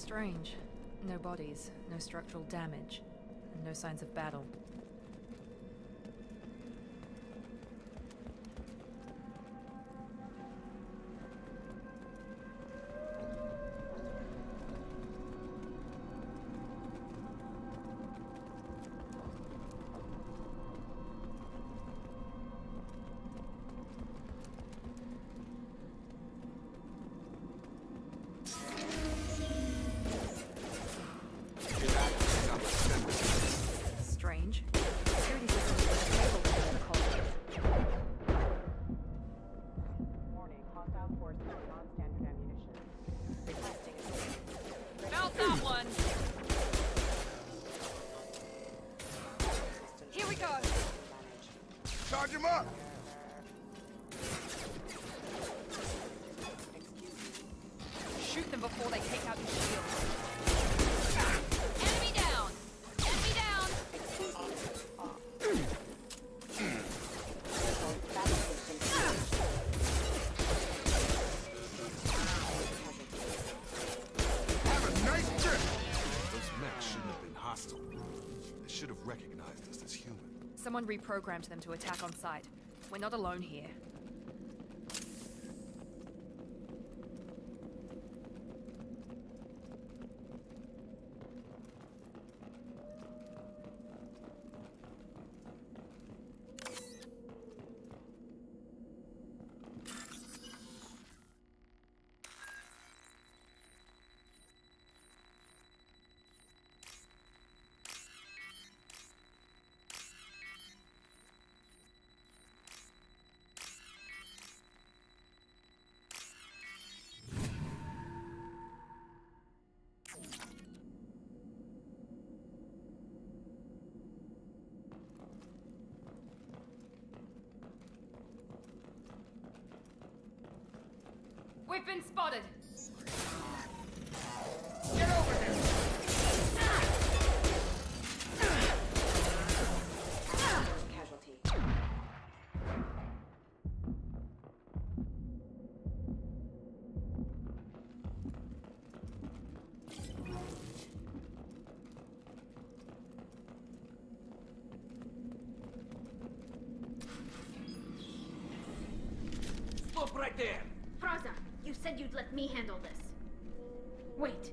Strange. No bodies, no structural damage, and no signs of battle. Strange. Security systems were disabled in the colony. Warning, hostile forces with non-standard ammunition. Requesting assistance. Found that one! Here we go! Charge him up! Shoot them before they take out your shields. Enemy down! Enemy down! Have a nice trip! Those mechs shouldn't have been hostile. They should have recognized us as human. Someone reprogrammed them to attack on sight. We're not alone here. We've been spotted! Get over there! Casualty. Stop right there! Praza, you said you'd let me handle this. Wait,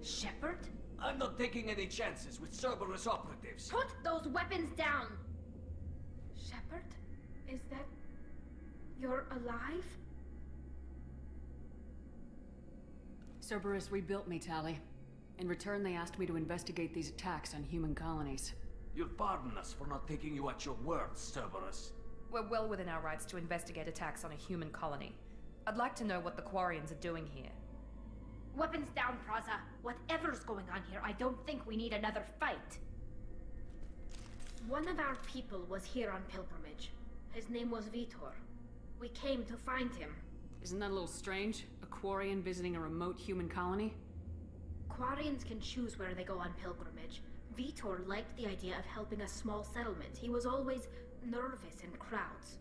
Shepard? I'm not taking any chances with Cerberus operatives. Put those weapons down! Shepard? Is that... you're alive? Cerberus rebuilt me, Tali. In return, they asked me to investigate these attacks on human colonies. You'll pardon us for not taking you at your word, Cerberus. We're well within our rights to investigate attacks on a human colony. I'd like to know what the Quarians are doing here. Weapons down, Praza. Whatever's going on here, I don't think we need another fight. One of our people was here on pilgrimage. His name was Vitor. We came to find him. Isn't that a little strange? A Quarian visiting a remote human colony? Quarians can choose where they go on pilgrimage. Vitor liked the idea of helping a small settlement. He was always nervous in crowds.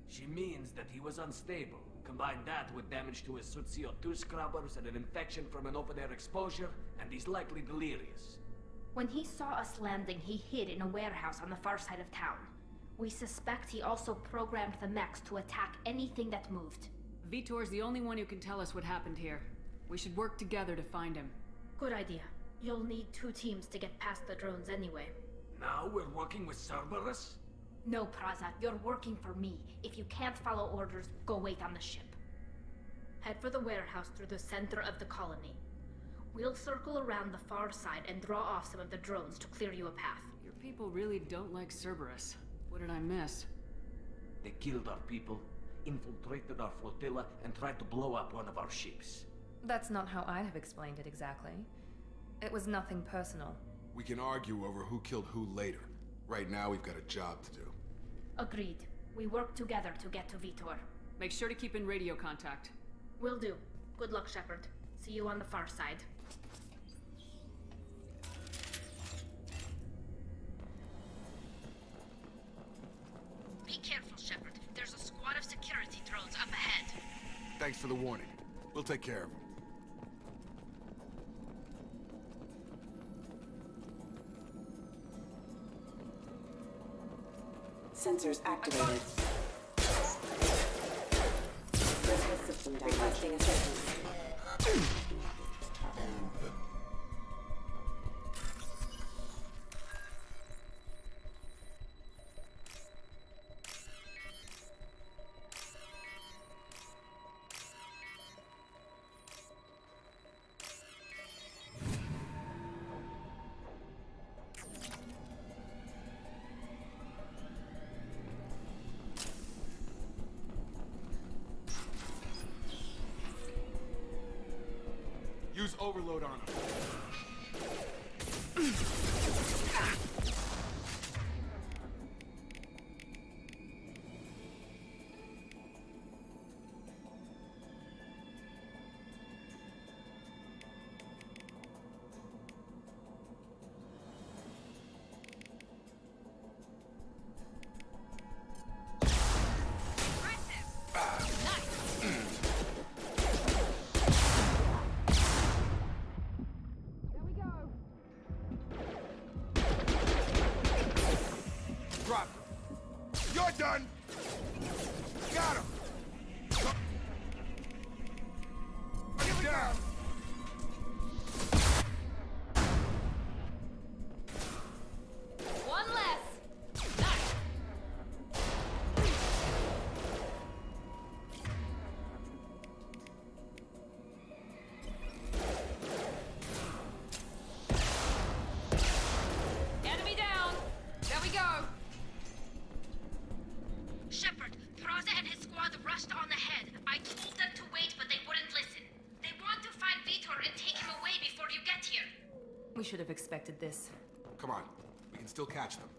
She means that he was unstable. Combine that with damage to his CO2 scrubbers and an infection from an open-air exposure, and he's likely delirious. When he saw us landing, he hid in a warehouse on the far side of town. We suspect he also programmed the mechs to attack anything that moved. Vitor's the only one who can tell us what happened here. We should work together to find him. Good idea. You'll need 2 teams to get past the drones anyway. Now we're working with Cerberus? No, Praza, you're working for me. If you can't follow orders, go wait on the ship. Head for the warehouse through the center of the colony. We'll circle around the far side and draw off some of the drones to clear you a path. Your people really don't like Cerberus. What did I miss? They killed our people, infiltrated our flotilla, and tried to blow up one of our ships. That's not how I'd have explained it exactly. It was nothing personal. We can argue over who killed who later. Right now, we've got a job to do. Agreed. We work together to get to Vitor. Make sure to keep in radio contact. Will do. Good luck, Shepard. See you on the far side. Be careful, Shepard. There's a squad of security drones up ahead. Thanks for the warning. We'll take care of them. Sensors activated. Critical system down. Requesting assistance. Use overload on him. Drop him. You're done. Got him. Get down. One less. Nice. Enemy down. There we go. Shepard, Praza and his squad rushed on ahead. I told them to wait, but they wouldn't listen. They want to find Vitor and take him away before you get here. We should have expected this. Come on. We can still catch them.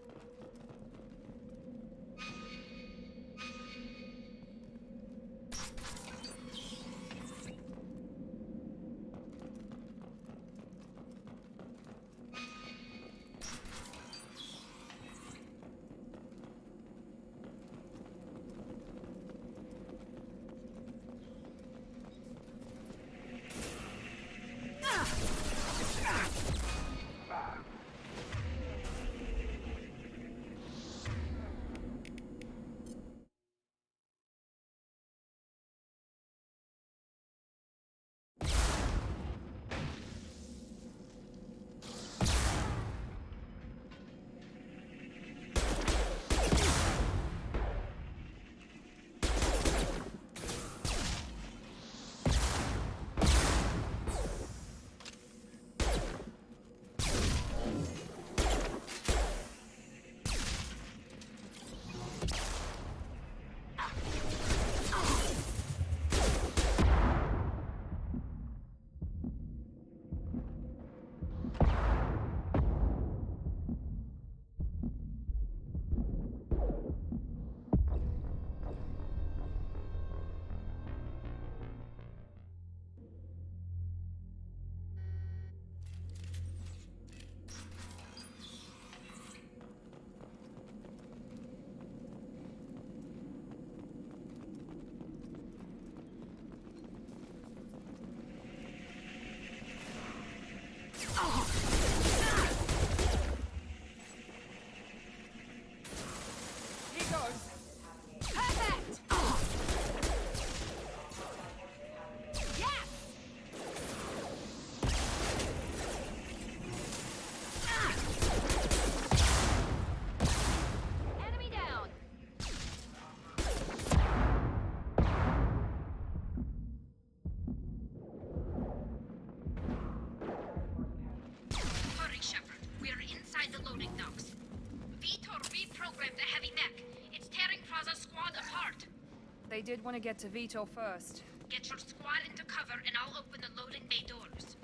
They did want to get to Vitor first. Get your squad into cover and I'll open the loading bay doors.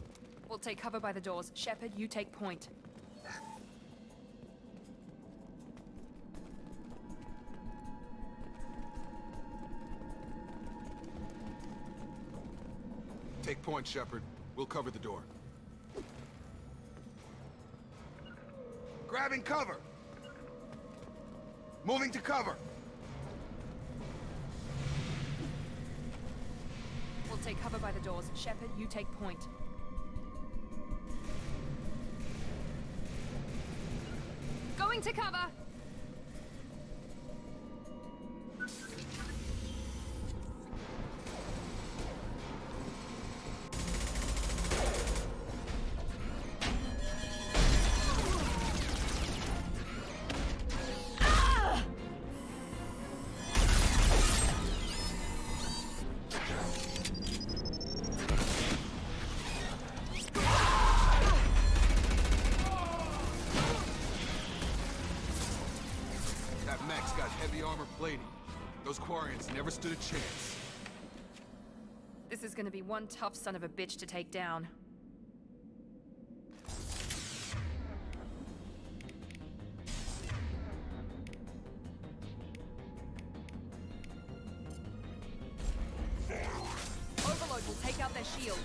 We'll take cover by the doors. Shepard, you take point. Take point, Shepard. We'll cover the door. Grabbing cover! Moving to cover! We'll take cover by the doors. Shepard, you take point. Going to cover! mech's got heavy armor plating. Those Quarians never stood a chance. This is gonna be one tough son of a bitch to take down. Overload will take out their shields.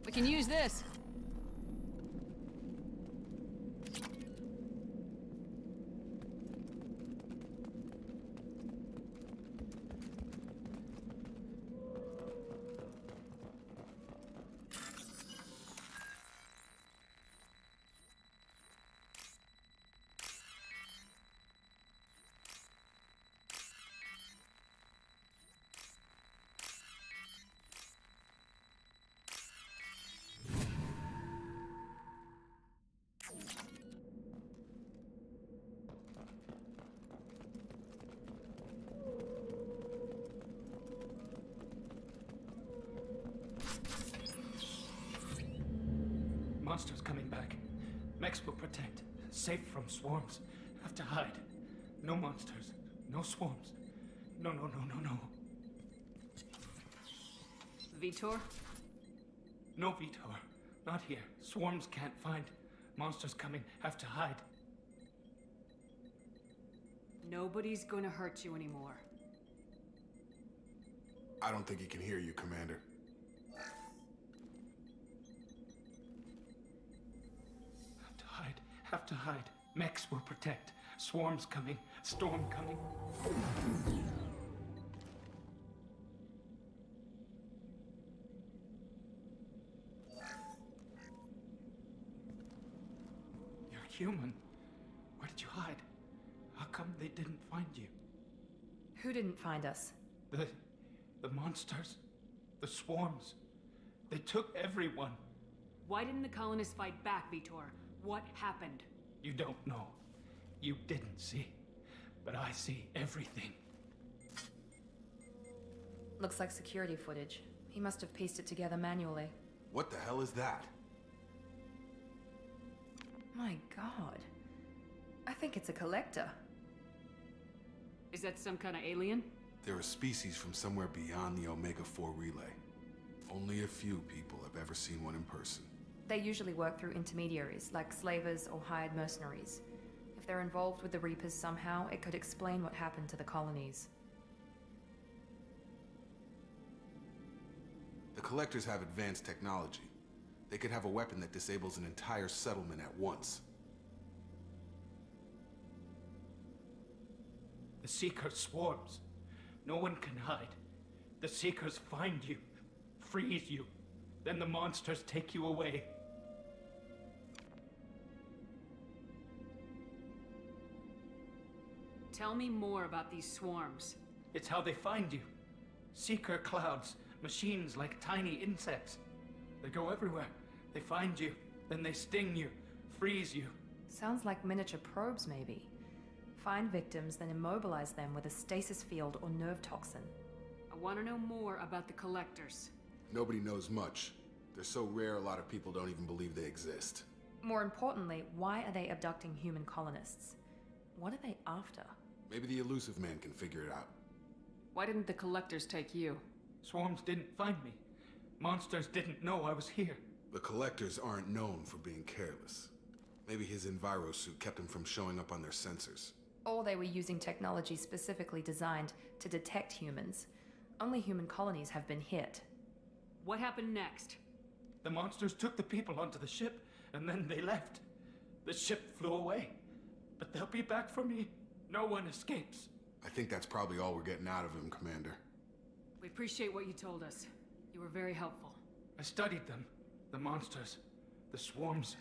We can use this. Monsters coming back. Mechs will protect. Safe from swarms. Have to hide. No monsters. No swarms. No. Vitor? No Vitor. Not here. Swarms can't find. Monsters coming. Have to hide. Nobody's gonna hurt you anymore. I don't think he can hear you, Commander. Have to hide. Mechs will protect. Swarms coming. Storm coming. You're human. Where did you hide? How come they didn't find you? Who didn't find us? The monsters. The swarms. They took everyone. Why didn't the colonists fight back, Vitor? What happened? You don't know. You didn't see. But I see everything. Looks like security footage. He must have pieced it together manually. What the hell is that? My god. I think it's a collector. Is that some kind of alien? They're a species from somewhere beyond the Omega-4 relay. Only a few people have ever seen one in person. They usually work through intermediaries, like slavers or hired mercenaries. If they're involved with the Reapers somehow, it could explain what happened to the colonies. The Collectors have advanced technology. They could have a weapon that disables an entire settlement at once. The Seeker swarms. No one can hide. The Seekers find you, freeze you, then the monsters take you away. Tell me more about these swarms. It's how they find you. Seeker clouds, machines like tiny insects. They go everywhere. They find you, then they sting you, freeze you. Sounds like miniature probes, maybe. Find victims, then immobilize them with a stasis field or nerve toxin. I want to know more about the Collectors. Nobody knows much. They're so rare, a lot of people don't even believe they exist. More importantly, why are they abducting human colonists? What are they after? Maybe the elusive man can figure it out. Why didn't the Collectors take you? Swarms didn't find me. Monsters didn't know I was here. The Collectors aren't known for being careless. Maybe his enviro suit kept him from showing up on their sensors. Or they were using technology specifically designed to detect humans. Only human colonies have been hit. What happened next? The monsters took the people onto the ship, and then they left. The ship flew away. But they'll be back for me. No one escapes. I think that's probably all we're getting out of him, Commander. We appreciate what you told us. You were very helpful. I studied them. The monsters. The swarms.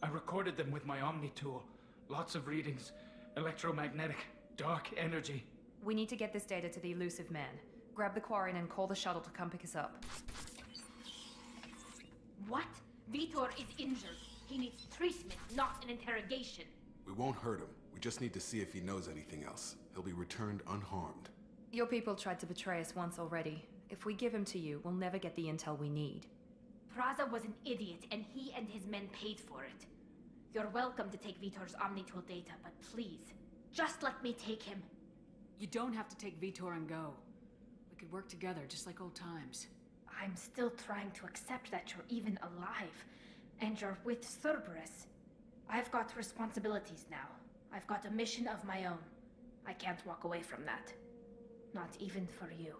I recorded them with my Omni tool. Lots of readings. Electromagnetic. Dark energy. We need to get this data to the elusive man. Grab the Quarian and call the shuttle to come pick us up. What? Vitor is injured. He needs treatment, not an interrogation. We won't hurt him. We just need to see if he knows anything else. He'll be returned unharmed. Your people tried to betray us once already. If we give him to you, we'll never get the intel we need. Praza was an idiot, and he and his men paid for it. You're welcome to take Vitor's Omnitool data, but please, just let me take him. You don't have to take Vitor and go. We could work together, just like old times. I'm still trying to accept that you're even alive, and you're with Cerberus. I've got responsibilities now. I've got a mission of my own. I can't walk away from that. Not even for you.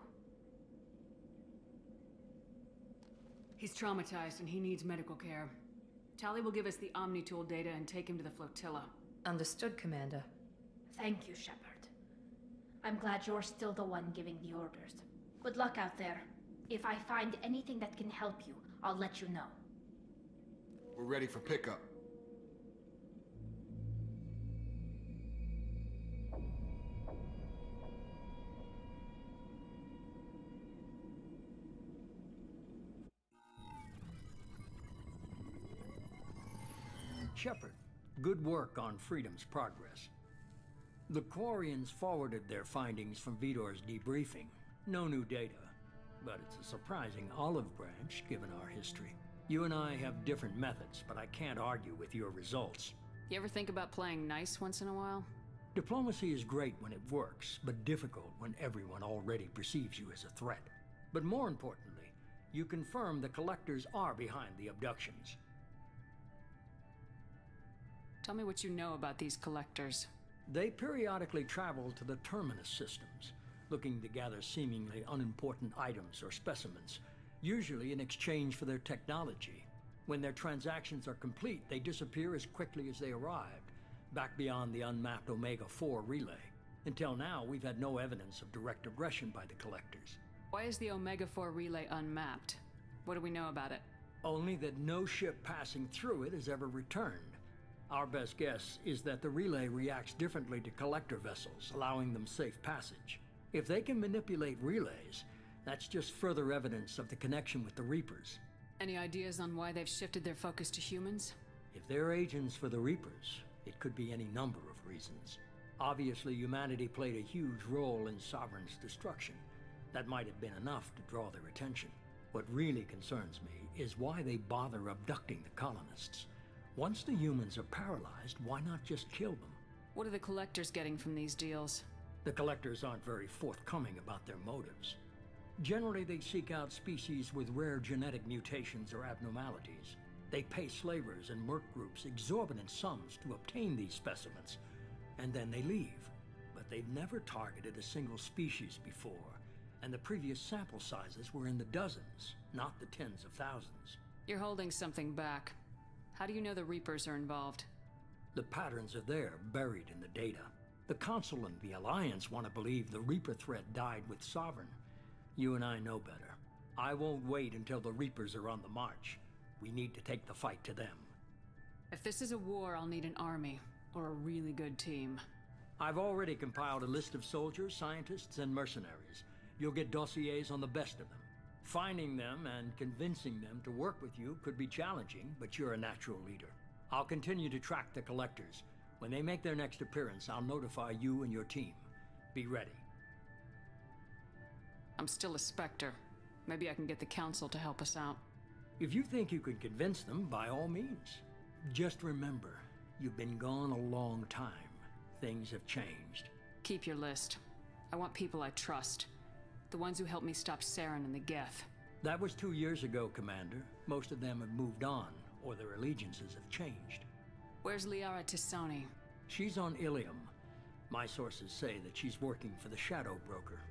He's traumatized and he needs medical care. Tali will give us the Omnitool data and take him to the flotilla. Understood, Commander. Thank you, Shepard. I'm glad you're still the one giving the orders. Good luck out there. If I find anything that can help you, I'll let you know. We're ready for pickup. Shepard, good work on Freedom's progress. The Quarians forwarded their findings from Vitor's debriefing. No new data, but it's a surprising olive branch given our history. You and I have different methods, but I can't argue with your results. You ever think about playing nice once in a while? Diplomacy is great when it works, but difficult when everyone already perceives you as a threat. But more importantly, you confirm the Collectors are behind the abductions. Tell me what you know about these Collectors. They periodically travel to the Terminus systems, looking to gather seemingly unimportant items or specimens, usually in exchange for their technology. When their transactions are complete, they disappear as quickly as they arrived, back beyond the unmapped Omega-4 relay. Until now, we've had no evidence of direct aggression by the Collectors. Why is the Omega-4 relay unmapped? What do we know about it? Only that no ship passing through it has ever returned. Our best guess is that the relay reacts differently to Collector vessels, allowing them safe passage. If they can manipulate relays, that's just further evidence of the connection with the Reapers. Any ideas on why they've shifted their focus to humans? If they're agents for the Reapers, it could be any number of reasons. Obviously, humanity played a huge role in Sovereign's destruction. That might have been enough to draw their attention. What really concerns me is why they bother abducting the colonists. Once the humans are paralyzed, why not just kill them? What are the Collectors getting from these deals? The Collectors aren't very forthcoming about their motives. Generally, they seek out species with rare genetic mutations or abnormalities. They pay slavers and merc groups exorbitant sums to obtain these specimens, and then they leave. But they've never targeted a single species before, and the previous sample sizes were in the dozens, not the tens of thousands. You're holding something back. How do you know the Reapers are involved? The patterns are there, buried in the data. The Council and the Alliance want to believe the Reaper threat died with Sovereign. You and I know better. I won't wait until the Reapers are on the march. We need to take the fight to them. If this is a war, I'll need an army, or a really good team. I've already compiled a list of soldiers, scientists, and mercenaries. You'll get dossiers on the best of them. Finding them and convincing them to work with you could be challenging, but you're a natural leader. I'll continue to track the Collectors. When they make their next appearance, I'll notify you and your team. Be ready. I'm still a Spectre. Maybe I can get the Council to help us out. If you think you can convince them, by all means. Just remember, you've been gone a long time. Things have changed. Keep your list. I want people I trust. The ones who helped me stop Saren and the Geth. That was 2 years ago, Commander. Most of them have moved on, or their allegiances have changed. Where's Liara Tisoni? She's on Ilium. My sources say that she's working for the Shadow Broker.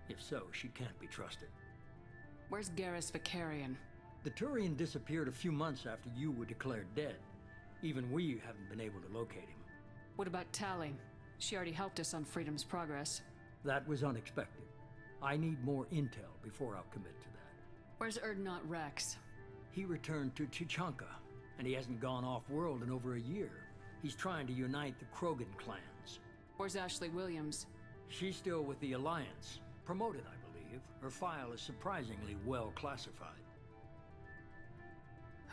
If so, she can't be trusted. Where's Garrus Vicarian? The Turian disappeared a few months after you were declared dead. Even we haven't been able to locate him. What about Tali? She already helped us on Freedom's Progress. That was unexpected. I need more intel before I'll commit to that. Where's Erdnot Rex? He returned to Chichanka, and he hasn't gone off-world in over a year. He's trying to unite the Krogan clans. Where's Ashley Williams? She's still with the Alliance. Promoted, I believe. Her file is surprisingly well classified.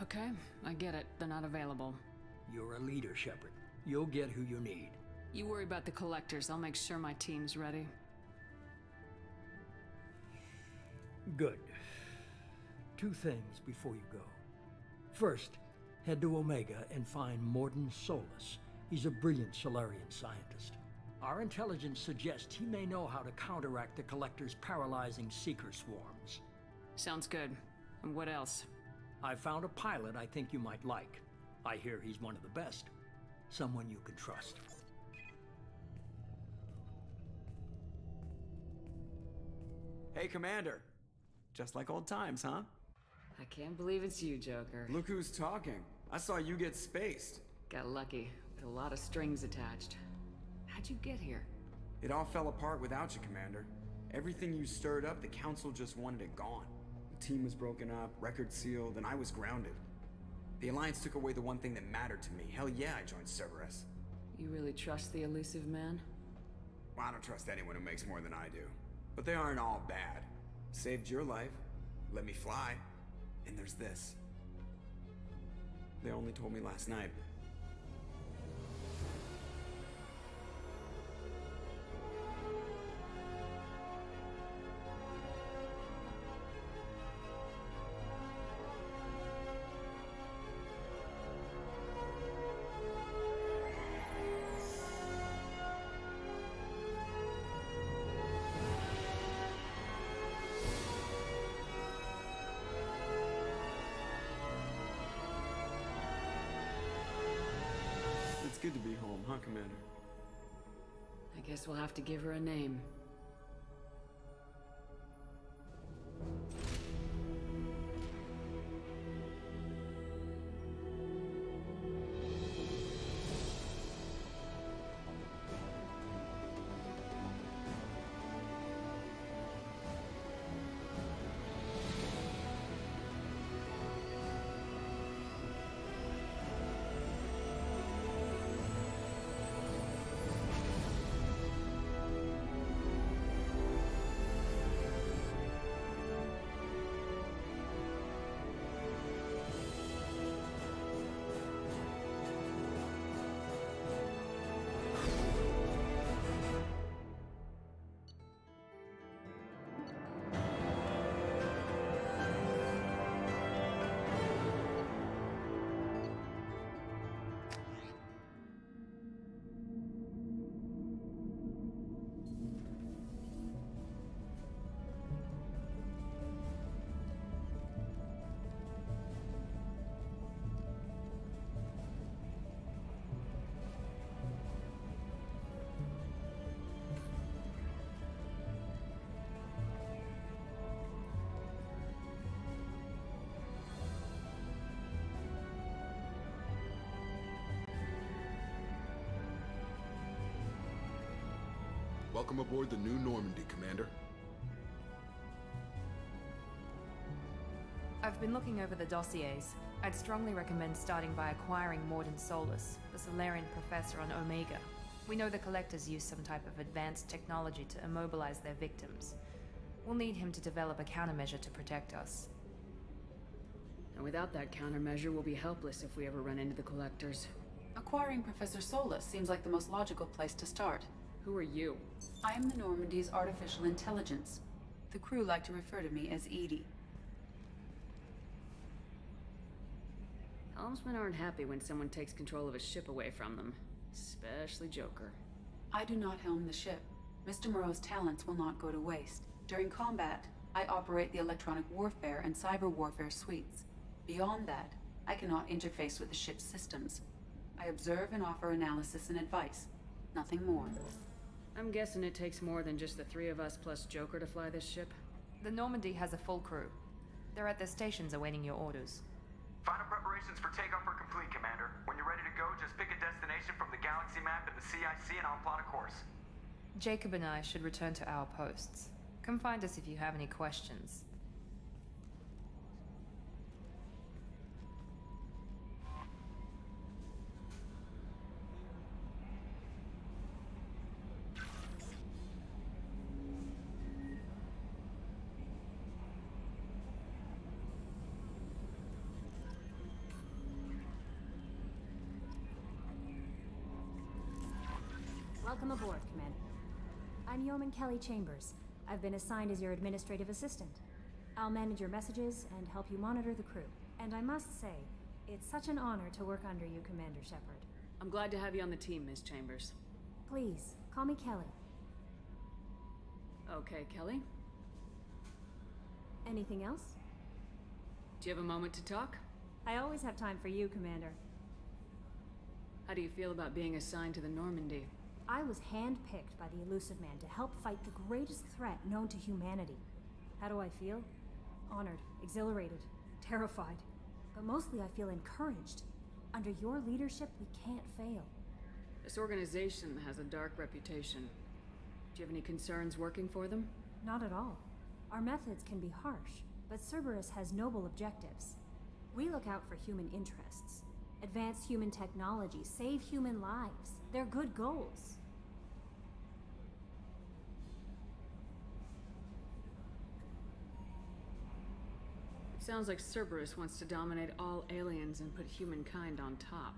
Okay, I get it. They're not available. You're a leader, Shepard. You'll get who you need. You worry about the collectors. I'll make sure my team's ready. Good. 2 things before you go. First, head to Omega and find Morden Solus. He's a brilliant Solarian scientist. Our intelligence suggests he may know how to counteract the Collector's paralyzing Seeker swarms. Sounds good. And what else? I found a pilot I think you might like. I hear he's one of the best. Someone you can trust. Hey, Commander. Just like old times, huh? I can't believe it's you, Joker. Look who's talking. I saw you get spaced. Got lucky, with a lot of strings attached. How'd you get here? It all fell apart without you, Commander. Everything you stirred up, the Council just wanted it gone. The team was broken up, record sealed, and I was grounded. The Alliance took away the one thing that mattered to me. Hell yeah, I joined Cerberus. You really trust the elusive man? Well, I don't trust anyone who makes more than I do. But they aren't all bad. Saved your life, let me fly, and there's this. They only told me last night. It's good to be home, huh, Commander? I guess we'll have to give her a name. Welcome aboard the new Normandy, Commander. I've been looking over the dossiers. I'd strongly recommend starting by acquiring Morden Solus, the Solarian professor on Omega. We know the Collectors use some type of advanced technology to immobilize their victims. We'll need him to develop a countermeasure to protect us. And without that countermeasure, we'll be helpless if we ever run into the Collectors. Acquiring Professor Solus seems like the most logical place to start. Who are you? I am the Normandy's artificial intelligence. The crew like to refer to me as Edie. Helmsmen aren't happy when someone takes control of a ship away from them. Especially Joker. I do not helm the ship. Mr. Moreau's talents will not go to waste. During combat, I operate the electronic warfare and cyber warfare suites. Beyond that, I cannot interface with the ship's systems. I observe and offer analysis and advice. Nothing more. I'm guessing it takes more than just the three of us plus Joker to fly this ship. The Normandy has a full crew. They're at their stations awaiting your orders. Final preparations for takeoff are complete, Commander. When you're ready to go, just pick a destination from the galaxy map in the CIC and I'll plot a course. Jacob and I should return to our posts. Come find us if you have any questions. Welcome aboard, Commander. I'm Yeoman Kelly Chambers. I've been assigned as your administrative assistant. I'll manage your messages and help you monitor the crew. And I must say, it's such an honor to work under you, Commander Shepard. I'm glad to have you on the team, Ms. Chambers. Please, call me Kelly. Okay, Kelly. Anything else? Do you have a moment to talk? I always have time for you, Commander. How do you feel about being assigned to the Normandy? I was handpicked by the Elusive Man to help fight the greatest threat known to humanity. How do I feel? Honored, exhilarated, terrified. But mostly I feel encouraged. Under your leadership, we can't fail. This organization has a dark reputation. Do you have any concerns working for them? Not at all. Our methods can be harsh, but Cerberus has noble objectives. We look out for human interests. Advance human technology, save human lives. They're good goals. It sounds like Cerberus wants to dominate all aliens and put humankind on top.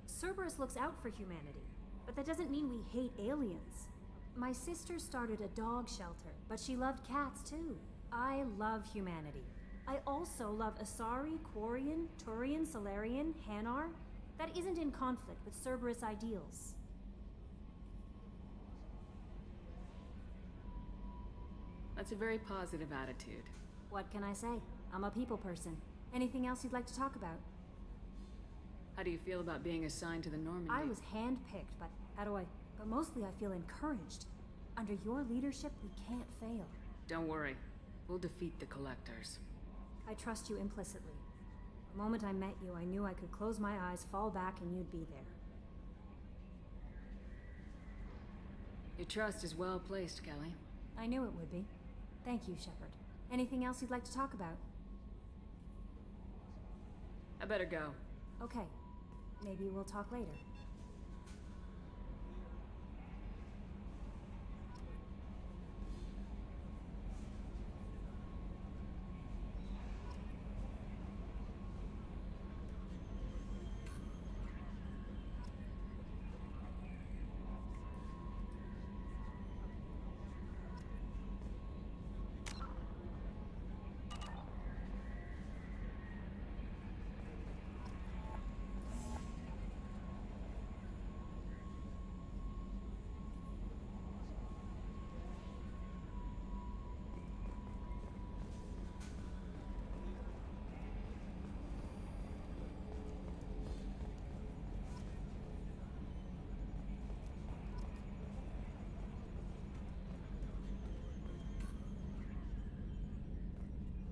Cerberus looks out for humanity, but that doesn't mean we hate aliens. My sister started a dog shelter, but she loved cats too. I love humanity. I also love Asari, Quarian, Turian, Solarian, Hanar. That isn't in conflict with Cerberus ideals. That's a very positive attitude. What can I say? I'm a people person. Anything else you'd like to talk about? How do you feel about being assigned to the Normandy? I was handpicked, but but mostly I feel encouraged. Under your leadership, we can't fail. Don't worry. We'll defeat the Collectors. I trust you implicitly. The moment I met you, I knew I could close my eyes, fall back, and you'd be there. Your trust is well placed, Kelly. I knew it would be. Thank you, Shepard. Anything else you'd like to talk about? I better go. Okay. Maybe we'll talk later.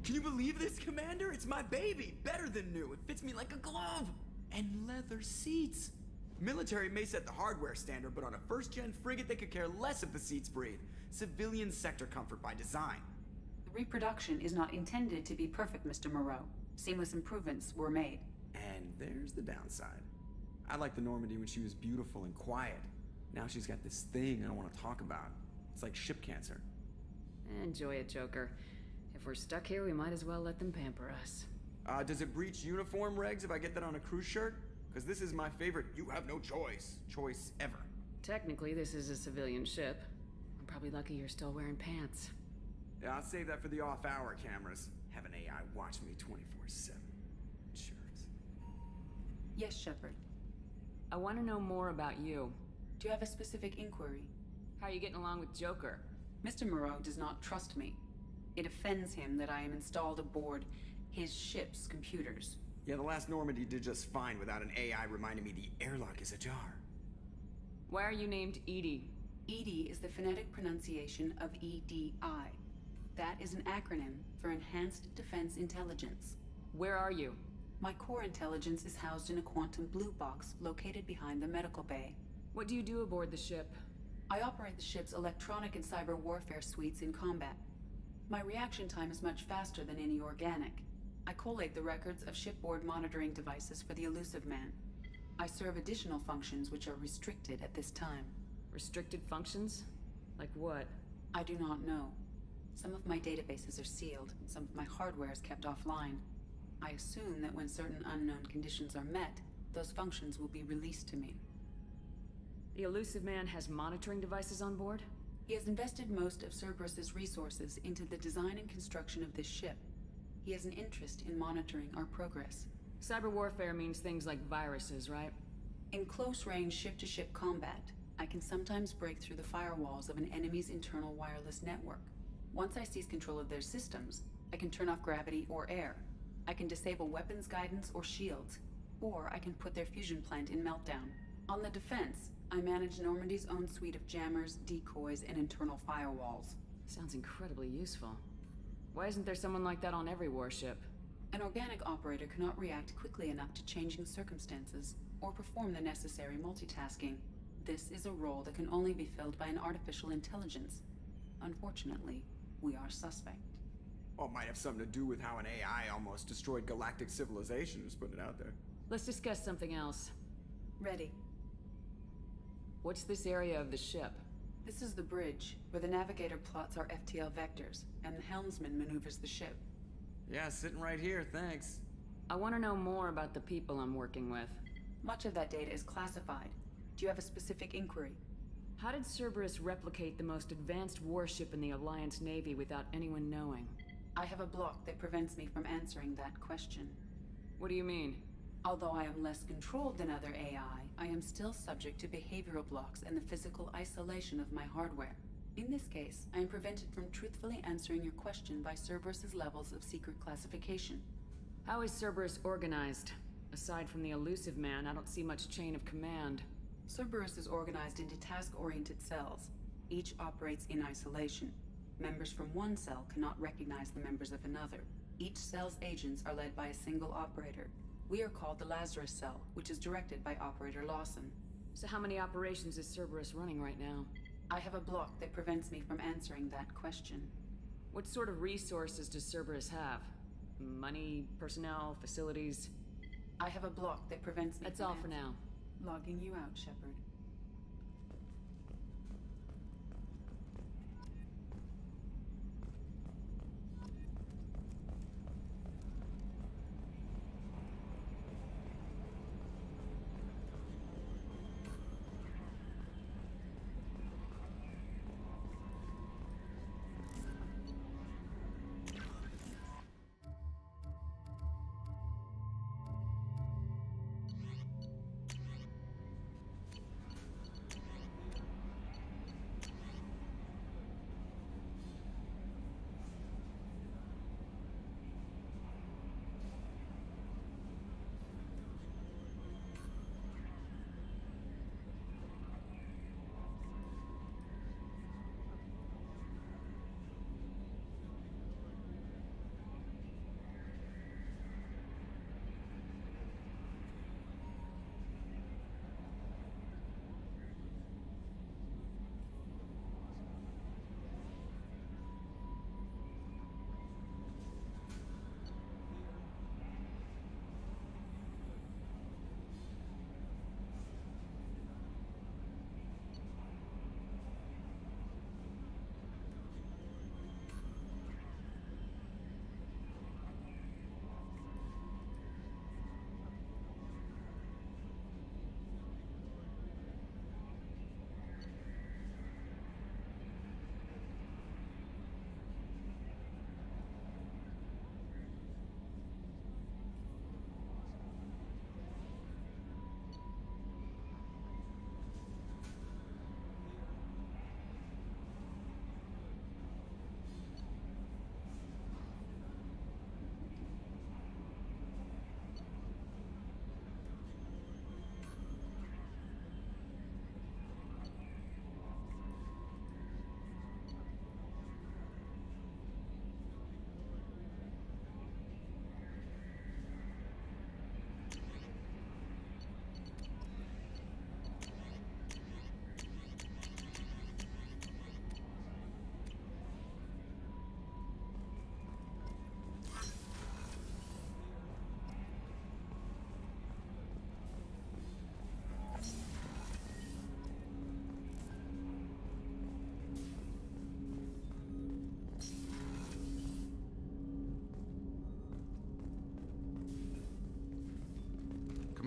Can you believe this, Commander? It's my baby! Better than new. It fits me like a glove! And leather seats! Military may set the hardware standard, but on a first-gen frigate, they could care less if the seats breathe. Civilian sector comfort by design. The reproduction is not intended to be perfect, Mr. Moreau. Seamless improvements were made. And there's the downside. I liked the Normandy when she was beautiful and quiet. Now she's got this thing I don't want to talk about. It's like ship cancer. Enjoy it, Joker. If we're stuck here, we might as well let them pamper us. Does it breach uniform regs if I get that on a cruise shirt? Because this is my favorite you have no choice ever. Technically, this is a civilian ship. I'm probably lucky you're still wearing pants. Yeah, I'll save that for the off-hour cameras. Have an AI watch me 24/7. Jerks. Yes, Shepard. I want to know more about you. Do you have a specific inquiry? How are you getting along with Joker? Mr. Moreau does not trust me. It offends him that I am installed aboard his ship's computers. Yeah, the last Normandy did just fine without an AI reminding me the airlock is ajar. Why are you named Edie? EDI is the phonetic pronunciation of EDI. That is an acronym for Enhanced Defense Intelligence. Where are you? My core intelligence is housed in a quantum blue box located behind the medical bay. What do you do aboard the ship? I operate the ship's electronic and cyber warfare suites in combat. My reaction time is much faster than any organic. I collate the records of shipboard monitoring devices for the Elusive Man. I serve additional functions which are restricted at this time. Restricted functions? Like what? I do not know. Some of my databases are sealed, some of my hardware is kept offline. I assume that when certain unknown conditions are met, those functions will be released to me. The Elusive Man has monitoring devices on board? He has invested most of Cerberus's resources into the design and construction of this ship. He has an interest in monitoring our progress. Cyber warfare means things like viruses, right? In close-range ship-to-ship combat, I can sometimes break through the firewalls of an enemy's internal wireless network. Once I seize control of their systems, I can turn off gravity or air. I can disable weapons guidance or shields, or I can put their fusion plant in meltdown. On the defense, I manage Normandy's own suite of jammers, decoys, and internal firewalls. Sounds incredibly useful. Why isn't there someone like that on every warship? An organic operator cannot react quickly enough to changing circumstances, or perform the necessary multitasking. This is a role that can only be filled by an artificial intelligence. Unfortunately, we are suspect. Well, it might have something to do with how an AI almost destroyed galactic civilization, just putting it out there. Let's discuss something else. Ready. What's this area of the ship? This is the bridge, where the navigator plots our FTL vectors, and the helmsman maneuvers the ship. Yeah, sitting right here, thanks. I want to know more about the people I'm working with. Much of that data is classified. Do you have a specific inquiry? How did Cerberus replicate the most advanced warship in the Alliance Navy without anyone knowing? I have a block that prevents me from answering that question. What do you mean? Although I am less controlled than other AI, I am still subject to behavioral blocks and the physical isolation of my hardware. In this case, I am prevented from truthfully answering your question by Cerberus's levels of secret classification. How is Cerberus organized? Aside from the Elusive Man, I don't see much chain of command. Cerberus is organized into task-oriented cells. Each operates in isolation. Members from one cell cannot recognize the members of another. Each cell's agents are led by a single operator. We are called the Lazarus Cell, which is directed by Operator Lawson. So how many operations is Cerberus running right now? I have a block that prevents me from answering that question. What sort of resources does Cerberus have? Money, personnel, facilities? I have a block that prevents me That's from all for now. Logging you out, Shepard.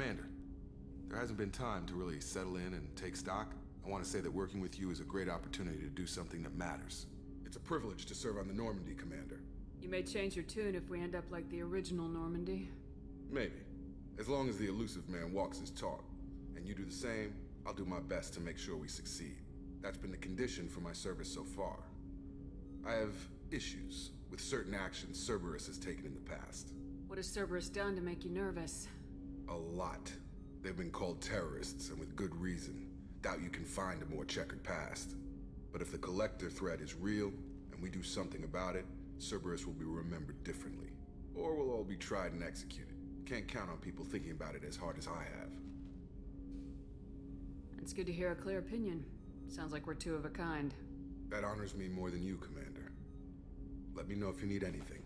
Commander, there hasn't been time to really settle in and take stock. I want to say that working with you is a great opportunity to do something that matters. It's a privilege to serve on the Normandy, Commander. You may change your tune if we end up like the original Normandy. Maybe. As long as the elusive man walks his talk. And you do the same, I'll do my best to make sure we succeed. That's been the condition for my service so far. I have issues with certain actions Cerberus has taken in the past. What has Cerberus done to make you nervous? A lot. They've been called terrorists, and with good reason. Doubt you can find a more checkered past. But if the Collector threat is real, and we do something about it, Cerberus will be remembered differently. Or we'll all be tried and executed. Can't count on people thinking about it as hard as I have. It's good to hear a clear opinion. Sounds like we're two of a kind. That honors me more than you, Commander. Let me know if you need anything.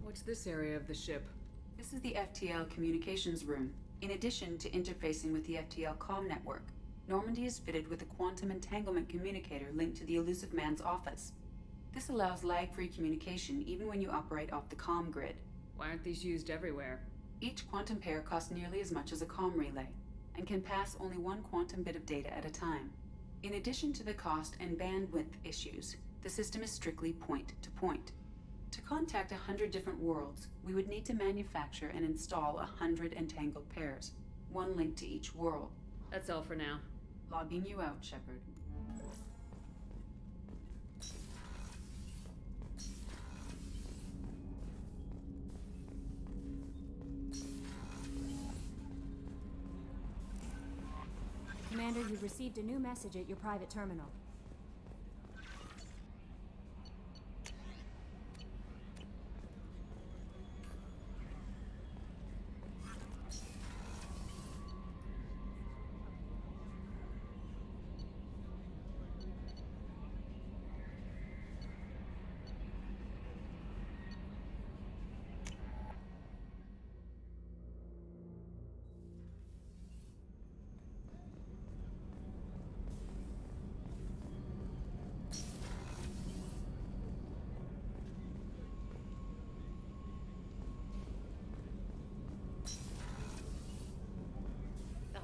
What's this area of the ship? This is the FTL communications room. In addition to interfacing with the FTL comm network, Normandy is fitted with a quantum entanglement communicator linked to the elusive man's office. This allows lag-free communication even when you operate off the comm grid. Why aren't these used everywhere? Each quantum pair costs nearly as much as a comm relay, and can pass only one quantum bit of data at a time. In addition to the cost and bandwidth issues, the system is strictly point-to-point. To contact 100 different worlds, we would need to manufacture and install 100 entangled pairs, one link to each world. That's all for now. Logging you out, Shepard. Commander, you've received a new message at your private terminal.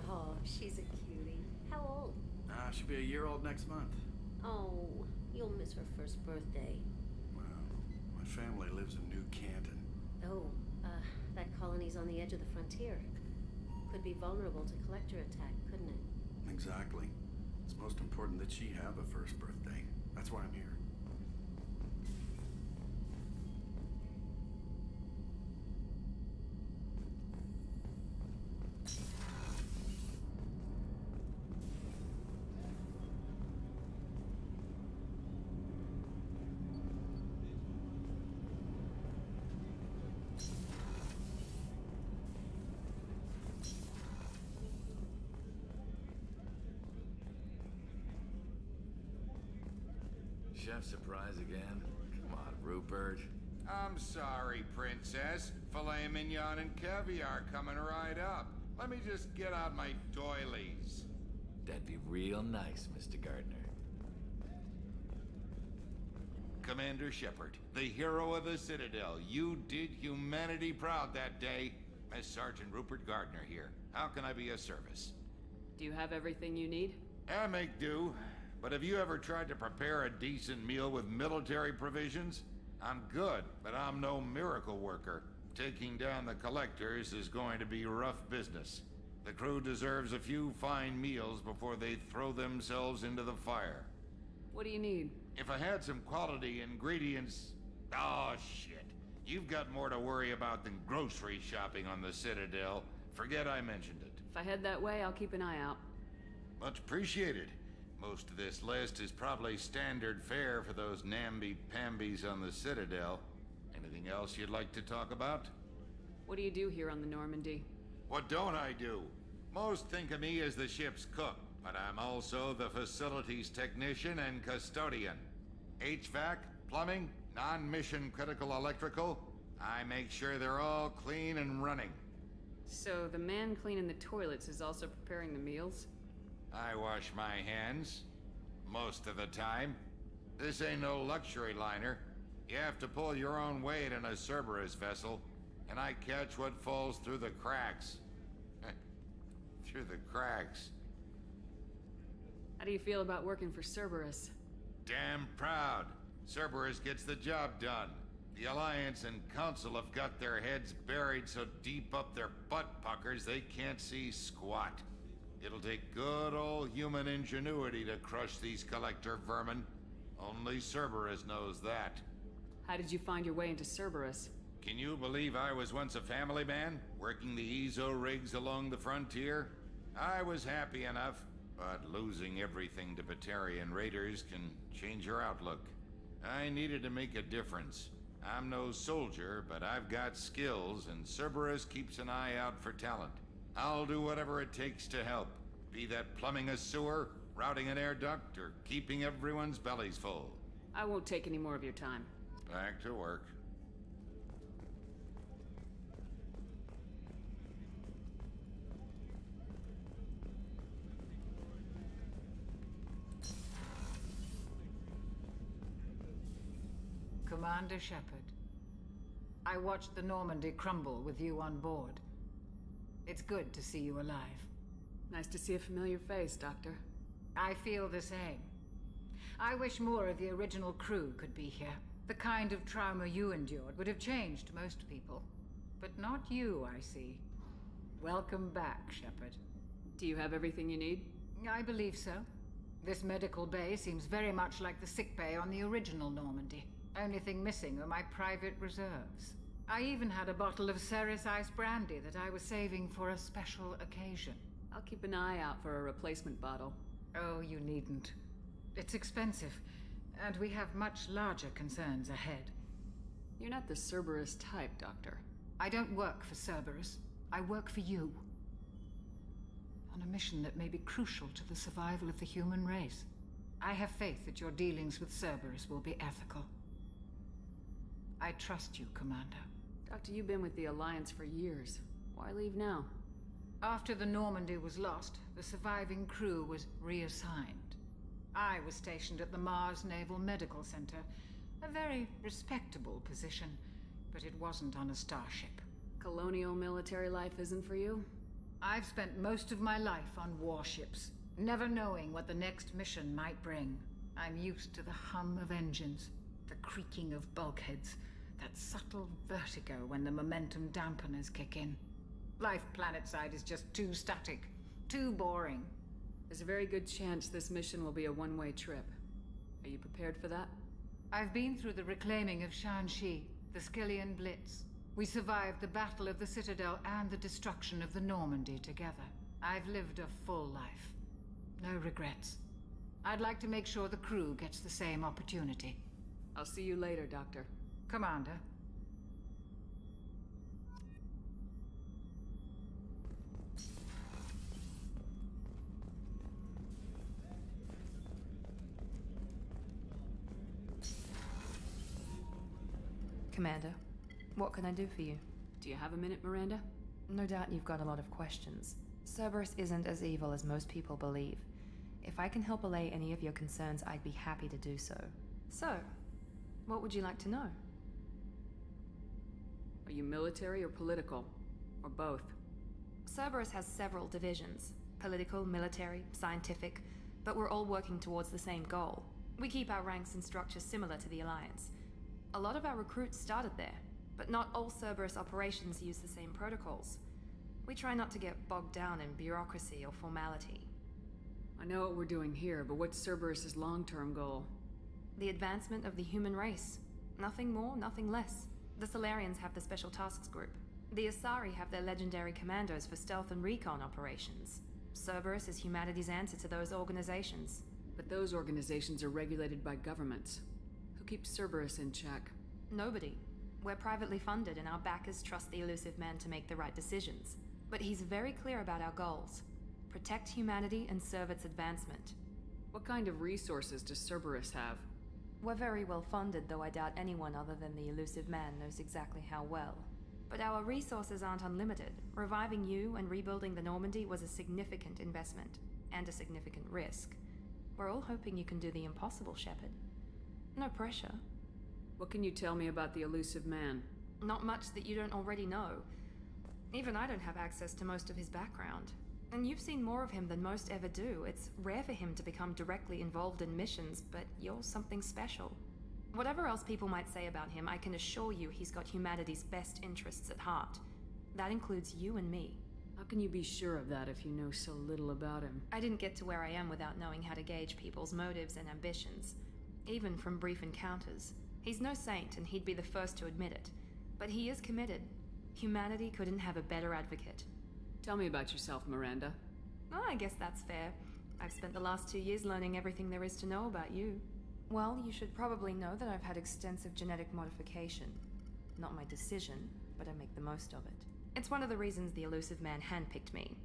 Oh, she's a cutie. How old? She'll be a year old next month. Oh, you'll miss her first birthday. Well, my family lives in New Canton. Oh, that colony's on the edge of the frontier. Could be vulnerable to collector attack, couldn't it? Exactly. It's most important that she have a first birthday. That's why I'm here. Chef surprise again? Come on, Rupert. I'm sorry, Princess. Filet mignon and caviar coming right up. Let me just get out my doilies. That'd be real nice, Mr. Gardner. Commander Shepard, the hero of the Citadel. You did humanity proud that day. As Sergeant Rupert Gardner here. How can I be of service? Do you have everything you need? I make do. But have you ever tried to prepare a decent meal with military provisions? I'm good, but I'm no miracle worker. Taking down the collectors is going to be rough business. The crew deserves a few fine meals before they throw themselves into the fire. What do you need? If I had some quality ingredients... Oh, shit. You've got more to worry about than grocery shopping on the Citadel. Forget I mentioned it. If I head that way, I'll keep an eye out. Much appreciated. Most of this list is probably standard fare for those namby-pambies on the Citadel. Anything else you'd like to talk about? What do you do here on the Normandy? What don't I do? Most think of me as the ship's cook. but I'm also the facilities technician and custodian. HVAC, plumbing, non-mission critical electrical, I make sure they're all clean and running. So the man cleaning the toilets is also preparing the meals? I wash my hands. Most of the time. This ain't no luxury liner. You have to pull your own weight in a Cerberus vessel, and I catch what falls through the cracks. Through the cracks. How do you feel about working for Cerberus? Damn proud. Cerberus gets the job done. The Alliance and Council have got their heads buried so deep up their butt puckers they can't see squat. It'll take good old human ingenuity to crush these collector vermin. Only Cerberus knows that. How did you find your way into Cerberus? Can you believe I was once a family man, working the EZO rigs along the frontier? I was happy enough, but losing everything to Batarian raiders can change your outlook. I needed to make a difference. I'm no soldier, but I've got skills, and Cerberus keeps an eye out for talent. I'll do whatever it takes to help, be that plumbing a sewer, routing an air duct, or keeping everyone's bellies full. I won't take any more of your time. Back to work. Commander Shepard, I watched the Normandy crumble with you on board. It's good to see you alive. Nice to see a familiar face, Doctor. I feel the same. I wish more of the original crew could be here. The kind of trauma you endured would have changed most people. But not you, I see. Welcome back, Shepard. Do you have everything you need? I believe so. This medical bay seems very much like the sick bay on the original Normandy. Only thing missing are my private reserves. I even had a bottle of Ceres Ice brandy that I was saving for a special occasion. I'll keep an eye out for a replacement bottle. Oh, you needn't. It's expensive, and we have much larger concerns ahead. You're not the Cerberus type, Doctor. I don't work for Cerberus. I work for you. On a mission that may be crucial to the survival of the human race. I have faith that your dealings with Cerberus will be ethical. I trust you, Commander. Doctor, you've been with the Alliance for years. Why leave now? After the Normandy was lost, the surviving crew was reassigned. I was stationed at the Mars Naval Medical Center, a very respectable position, but it wasn't on a starship. Colonial military life isn't for you? I've spent most of my life on warships, never knowing what the next mission might bring. I'm used to the hum of engines, the creaking of bulkheads, that subtle vertigo when the momentum dampeners kick in. Life planetside is just too static, too boring. There's a very good chance this mission will be a one-way trip. Are you prepared for that? I've been through the reclaiming of Shanxi, the Skillian Blitz. We survived the Battle of the Citadel and the destruction of the Normandy together. I've lived a full life. No regrets. I'd like to make sure the crew gets the same opportunity. I'll see you later, Doctor. Commander. Commander, what can I do for you? Do you have a minute, Miranda? No doubt you've got a lot of questions. Cerberus isn't as evil as most people believe. If I can help allay any of your concerns, I'd be happy to do so. So, what would you like to know? Are you military or political? Or both? Cerberus has several divisions. Political, military, scientific, but we're all working towards the same goal. We keep our ranks and structure similar to the Alliance. A lot of our recruits started there, but not all Cerberus operations use the same protocols. We try not to get bogged down in bureaucracy or formality. I know what we're doing here, but what's Cerberus's long-term goal? The advancement of the human race. Nothing more, nothing less. The Solarians have the Special Tasks Group. The Asari have their legendary commandos for stealth and recon operations. Cerberus is humanity's answer to those organizations. But those organizations are regulated by governments. Who keeps Cerberus in check? Nobody. We're privately funded and our backers trust the elusive man to make the right decisions. But he's very clear about our goals. Protect humanity and serve its advancement. What kind of resources does Cerberus have? We're very well funded, though I doubt anyone other than the elusive man knows exactly how well. But our resources aren't unlimited. Reviving you and rebuilding the Normandy was a significant investment, and a significant risk. We're all hoping you can do the impossible, Shepard. No pressure. What can you tell me about the elusive man? Not much that you don't already know. Even I don't have access to most of his background. And you've seen more of him than most ever do. It's rare for him to become directly involved in missions, but you're something special. Whatever else people might say about him, I can assure you he's got humanity's best interests at heart. That includes you and me. How can you be sure of that if you know so little about him? I didn't get to where I am without knowing how to gauge people's motives and ambitions, even from brief encounters. He's no saint, and he'd be the first to admit it. But he is committed. Humanity couldn't have a better advocate. Tell me about yourself, Miranda. Oh, I guess that's fair. I've spent the last 2 years learning everything there is to know about you. Well, you should probably know that I've had extensive genetic modification. Not my decision, but I make the most of it. It's one of the reasons the elusive man handpicked me.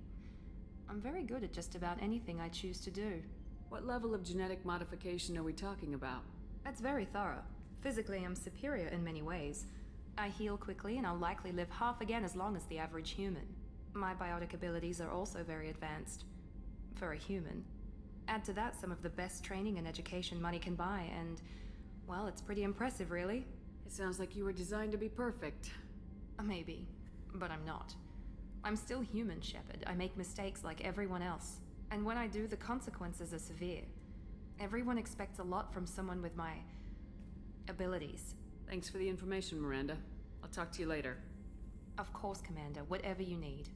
I'm very good at just about anything I choose to do. What level of genetic modification are we talking about? That's very thorough. Physically, I'm superior in many ways. I heal quickly, and I'll likely live half again as long as the average human. My biotic abilities are also very advanced. For a human. Add to that some of the best training and education money can buy, and, well, it's pretty impressive, really. It sounds like you were designed to be perfect. Maybe, but I'm not. I'm still human, Shepard. I make mistakes like everyone else. And when I do, the consequences are severe. Everyone expects a lot from someone with my abilities. Thanks for the information, Miranda. I'll talk to you later. Of course, Commander. Whatever you need.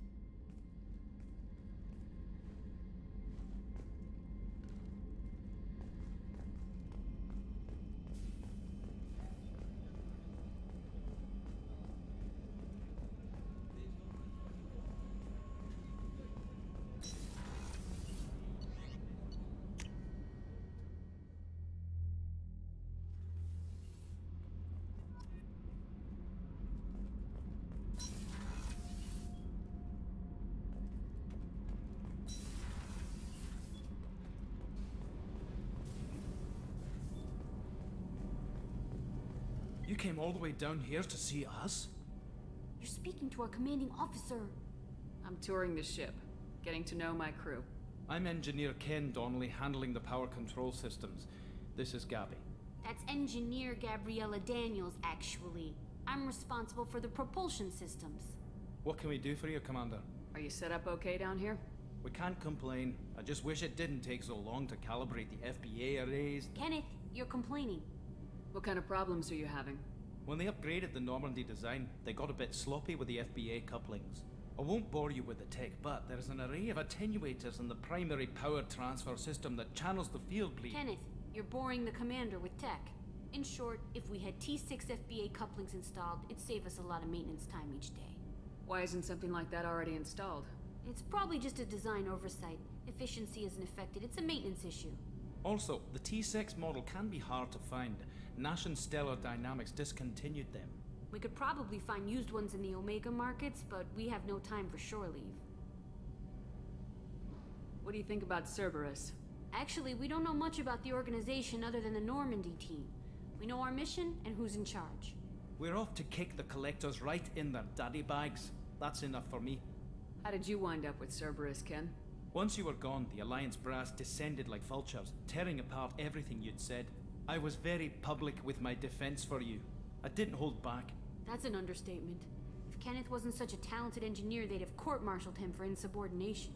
You came all the way down here to see us? You're speaking to our commanding officer. I'm touring the ship, getting to know my crew. I'm Engineer Ken Donnelly, handling the power control systems. This is Gabby. That's Engineer Gabriella Daniels, actually. I'm responsible for the propulsion systems. What can we do for you, Commander? Are you set up okay down here? We can't complain. I just wish it didn't take so long to calibrate the FBA arrays. Kenneth, you're complaining. What kind of problems are you having? When they upgraded the Normandy design, they got a bit sloppy with the FBA couplings. I won't bore you with the tech, but there's an array of attenuators in the primary power transfer system that channels the field bleed. Kenneth, you're boring the commander with tech. In short, if we had T6 FBA couplings installed, it'd save us a lot of maintenance time each day. Why isn't something like that already installed? It's probably just a design oversight. Efficiency isn't affected. It's a maintenance issue. Also, the T6 model can be hard to find. Nash and Stellar Dynamics discontinued them. We could probably find used ones in the Omega markets, but we have no time for shore leave. What do you think about Cerberus? Actually, we don't know much about the organization other than the Normandy team. We know our mission and who's in charge. We're off to kick the Collectors right in their daddy bags. That's enough for me. How did you wind up with Cerberus, Ken? Once you were gone, the Alliance brass descended like vultures, tearing apart everything you'd said. I was very public with my defense for you. I didn't hold back. That's an understatement. If Kenneth wasn't such a talented engineer, they'd have court-martialed him for insubordination.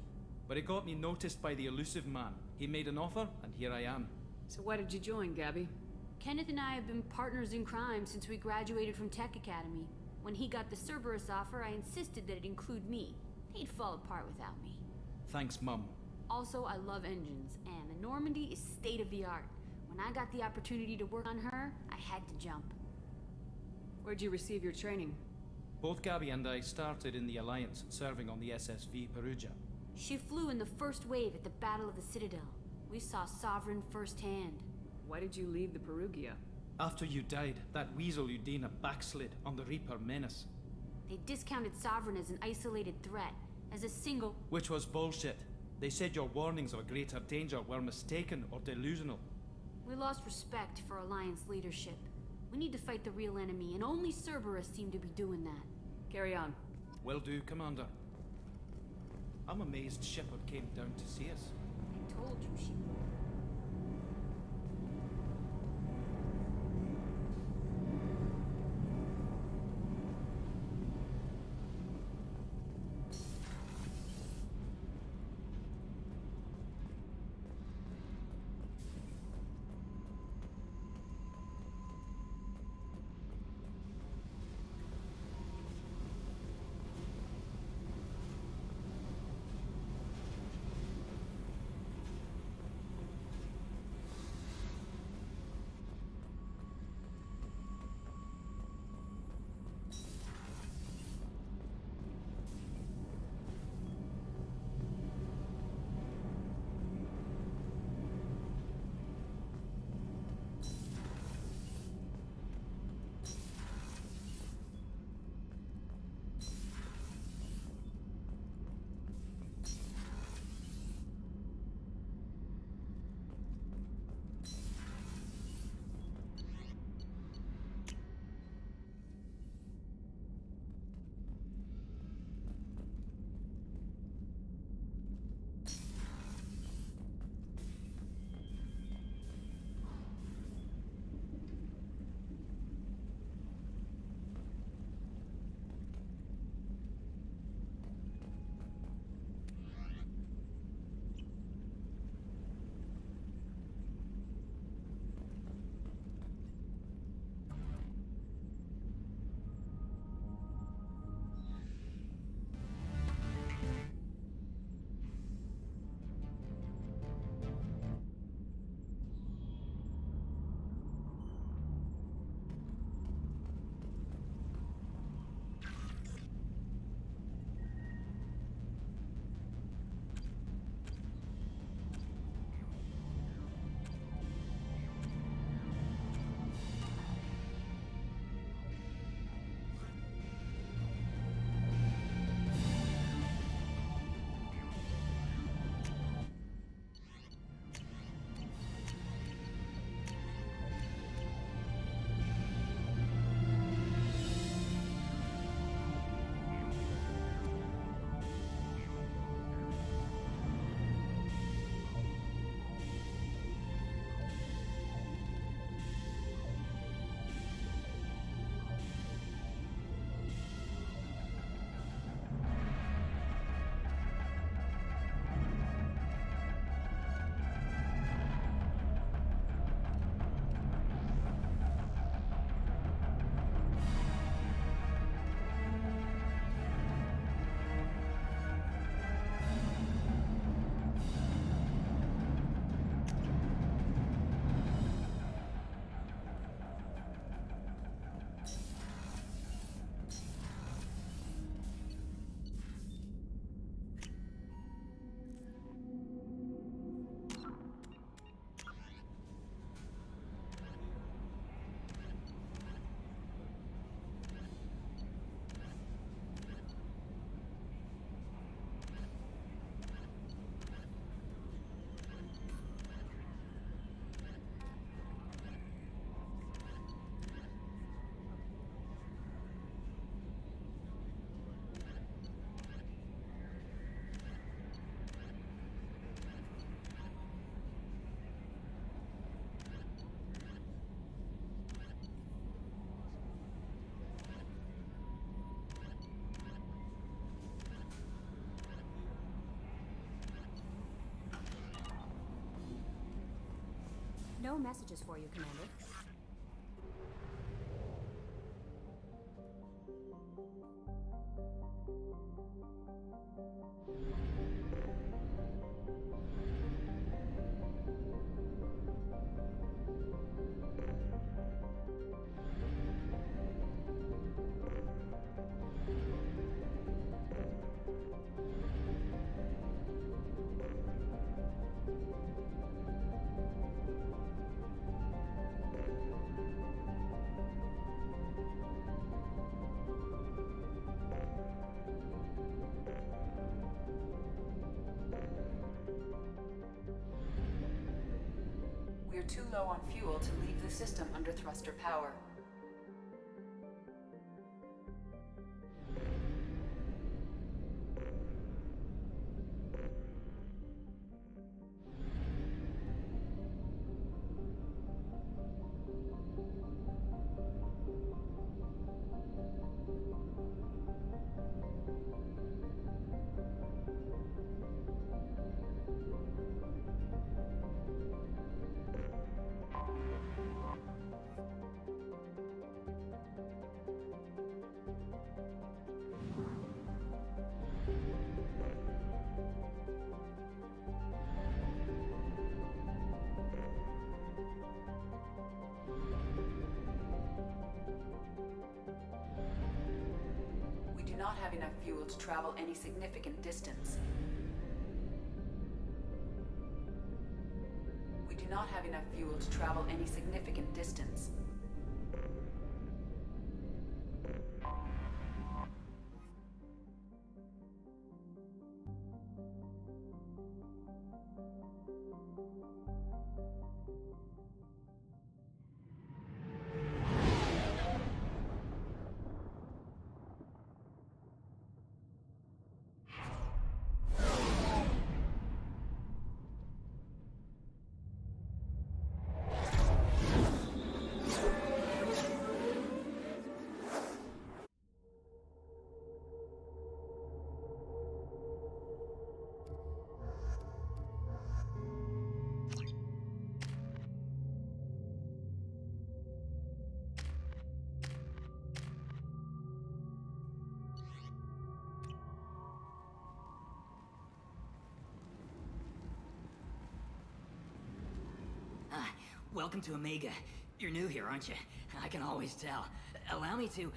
But it got me noticed by the elusive man. He made an offer, and here I am. So why did you join, Gabby? Kenneth and I have been partners in crime since we graduated from Tech Academy. When he got the Cerberus offer, I insisted that it include me. He'd fall apart without me. Thanks, Mum. Also, I love engines, and the Normandy is state-of-the-art. When I got the opportunity to work on her, I had to jump. Where'd you receive your training? Both Gabby and I started in the Alliance, serving on the SSV Perugia. She flew in the first wave at the Battle of the Citadel. We saw Sovereign firsthand. Why did you leave the Perugia? After you died, that weasel Udina backslid on the Reaper Menace. They discounted Sovereign as an isolated threat, as a single... Which was bullshit. They said your warnings of a greater danger were mistaken or delusional. We lost respect for Alliance leadership. We need to fight the real enemy, and only Cerberus seem to be doing that. Carry on. Will do, Commander. I'm amazed Shepard came down to see us. I told you she would. No messages for you, Commander. too low on fuel to leave the system under thruster power. Not have enough fuel to travel any significant distance. We do not have enough fuel to travel any significant distance. Welcome to Omega. You're new here, aren't you? I can always tell. Allow me to...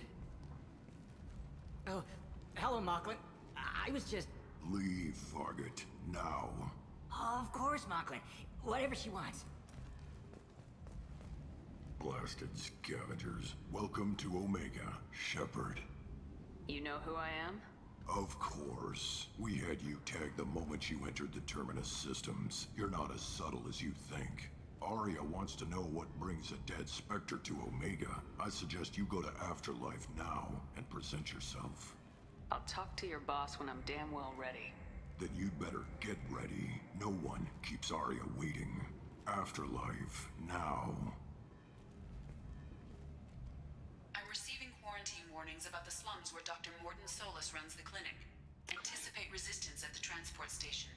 Oh, hello, Mocklin. I was just... Leave, Fargate. Now. Oh, of course, Mocklin. Whatever she wants. Blasted scavengers. Welcome to Omega, Shepard. You know who I am? Of course. We had you tagged the moment you entered the Terminus systems. You're not as subtle as you think. Arya wants to know what brings a dead Spectre to Omega. I suggest you go to Afterlife now and present yourself. I'll talk to your boss when I'm damn well ready. Then you'd better get ready. No one keeps Arya waiting. Afterlife now. I'm receiving quarantine warnings about the slums where Dr. Mordin Solus runs the clinic. Anticipate resistance at the transport station.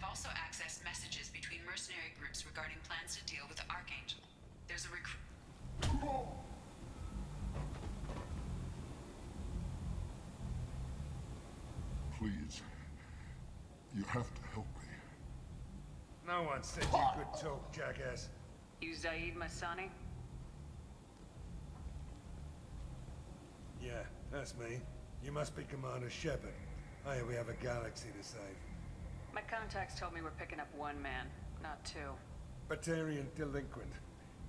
Also accessed messages between mercenary groups regarding plans to deal with the Archangel. There's a Please. You have to help me. No one said you could talk, jackass. You Zaid Masani? Yeah, that's me. You must be Commander Shepard. I hear we have a galaxy to save. My contacts told me we're picking up one man, not two. Batarian delinquent.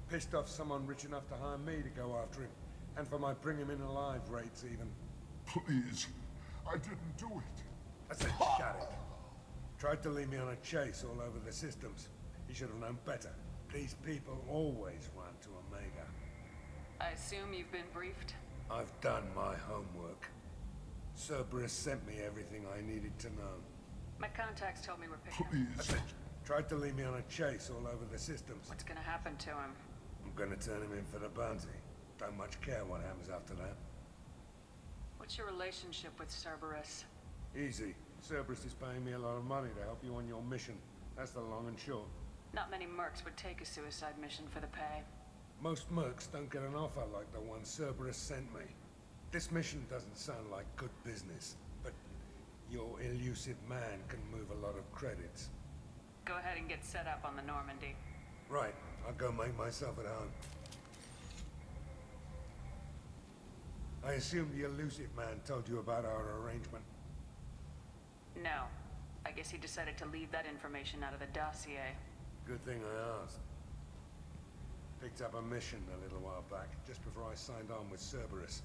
Pissed off someone rich enough to hire me to go after him. And for my bring him in alive rates even. Please. I didn't do it. I said shut it. Tried to lead me on a chase all over the systems. He should have known better. These people always run to Omega. I assume you've been briefed? I've done my homework. Cerberus sent me everything I needed to know. My contacts told me we're picking up... I said, tried to lead me on a chase all over the systems. What's gonna happen to him? I'm gonna turn him in for the bounty. Don't much care what happens after that. What's your relationship with Cerberus? Easy. Cerberus is paying me a lot of money to help you on your mission. That's the long and short. Not many mercs would take a suicide mission for the pay. Most mercs don't get an offer like the one Cerberus sent me. This mission doesn't sound like good business, but your elusive man can move a lot of credits. Go ahead and get set up on the Normandy. Right. I'll go make myself at home. I assume the elusive man told you about our arrangement. No. I guess he decided to leave that information out of the dossier. Good thing I asked. Picked up a mission a little while back, just before I signed on with Cerberus.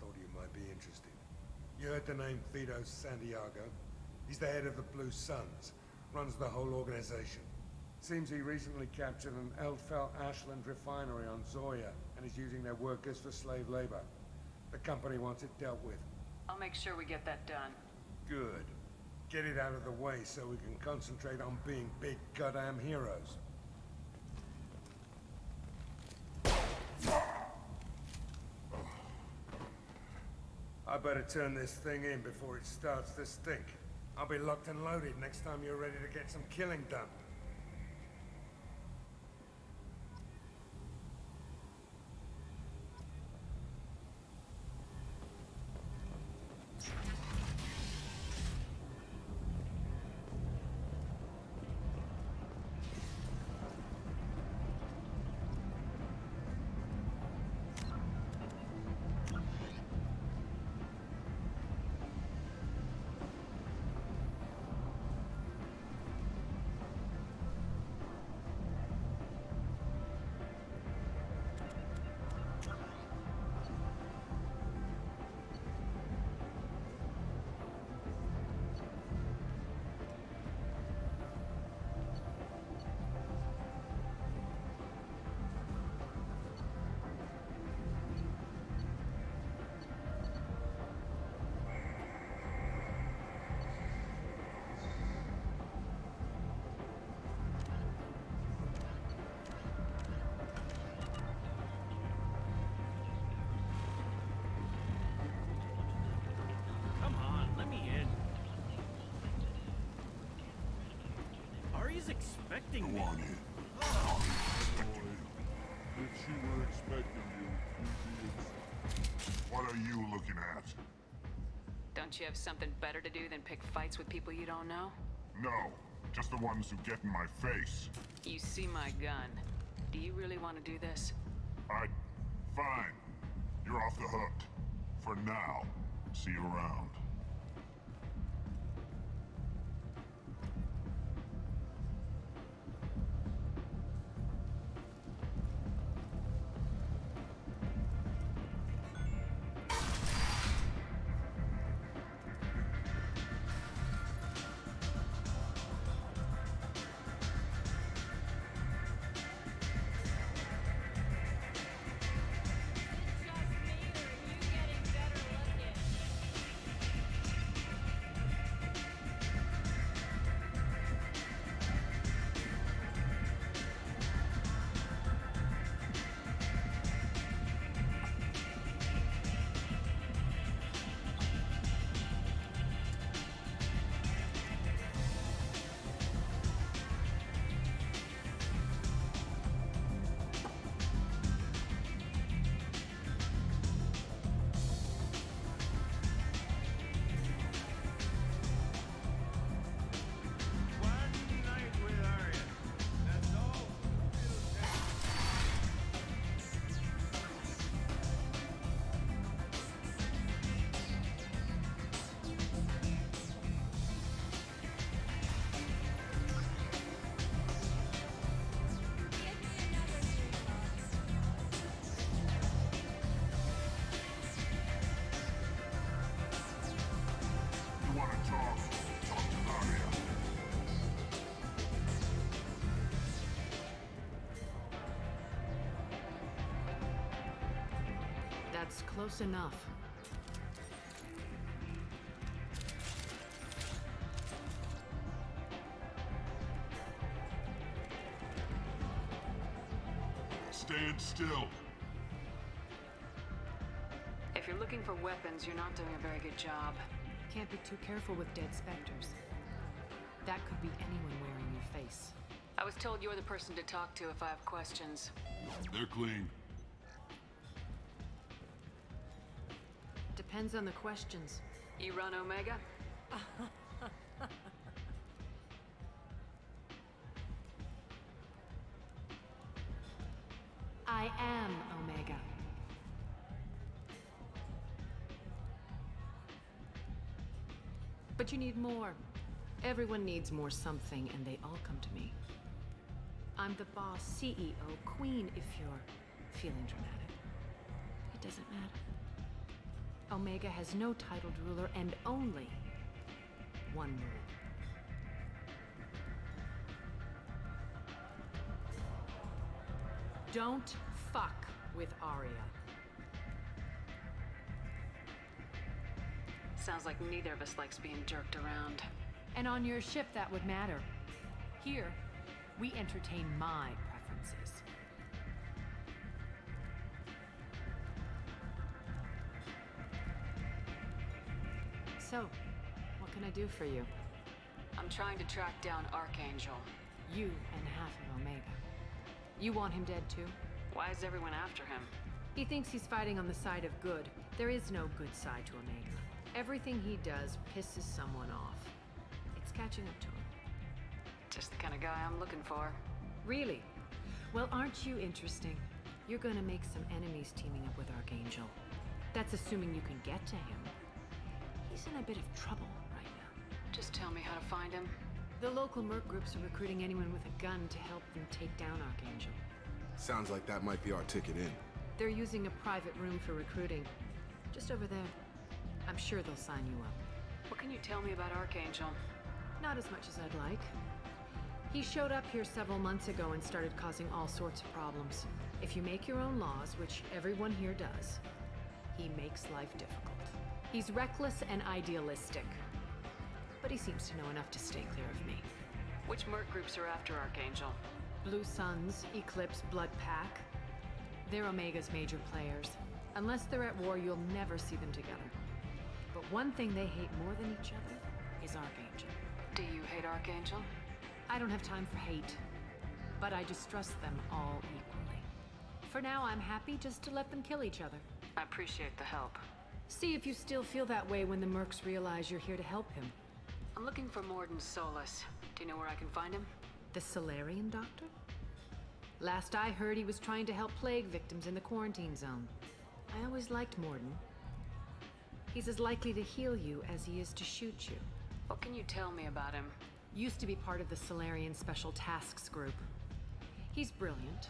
Thought you might be interested. You heard the name Vito Santiago? He's the head of the Blue Suns, runs the whole organization. Seems he recently captured an Eldfell Ashland refinery on Zoya, and is using their workers for slave labor. The company wants it dealt with. I'll make sure we get that done. Good. Get it out of the way so we can concentrate on being big goddamn heroes. I better turn this thing in before it starts to stink. I'll be locked and loaded next time you're ready to get some killing done. Expecting me. On in. If she were expecting you, what are you looking at? Don't you have something better to do than pick fights with people you don't know? No, just the ones who get in my face. You see my gun. Do you really want to do this? Fine. You're off the hook. For now. See you around. That's close enough. Stand still. If you're looking for weapons, you're not doing a very good job. Can't be too careful with dead specters. That could be anyone wearing your face. I was told you're the person to talk to if I have questions. They're clean. Depends on the questions. You run Omega? I am Omega. But you need more. Everyone needs more something, and they all come to me. I'm the boss, CEO, queen, if you're feeling dramatic. It doesn't matter. Omega has no titled ruler and only one rule. Don't fuck with Arya. Sounds like neither of us likes being jerked around. And on your ship, that would matter. Here, we entertain my preferences. So, what can I do for you? I'm trying to track down Archangel. You and half of Omega. You want him dead too? Why is everyone after him? He thinks he's fighting on the side of good. There is no good side to Omega. Everything he does pisses someone off. It's catching up to him. Just the kind of guy I'm looking for. Really? Well, aren't you interesting? You're gonna make some enemies teaming up with Archangel. That's assuming you can get to him. He's in a bit of trouble right now. Just tell me how to find him. The local merc groups are recruiting anyone with a gun to help them take down Archangel. Sounds like that might be our ticket in. They're using a private room for recruiting. Just over there. I'm sure they'll sign you up. What can you tell me about Archangel? Not as much as I'd like. He showed up here several months ago and started causing all sorts of problems. If you make your own laws, which everyone here does, he makes life difficult. He's reckless and idealistic. But he seems to know enough to stay clear of me. Which merc groups are after Archangel? Blue Suns, Eclipse, Blood Pack. They're Omega's major players. Unless they're at war, you'll never see them together. But one thing they hate more than each other is Archangel. Do you hate Archangel? I don't have time for hate, but I distrust them all equally. For now, I'm happy just to let them kill each other. I appreciate the help. See if you still feel that way when the mercs realize you're here to help him. I'm looking for Morden Solus. Do you know where I can find him? The Solarian doctor? Last I heard, he was trying to help plague victims in the quarantine zone. I always liked Morden. He's as likely to heal you as he is to shoot you. What can you tell me about him? Used to be part of the Solarian Special Tasks Group. He's brilliant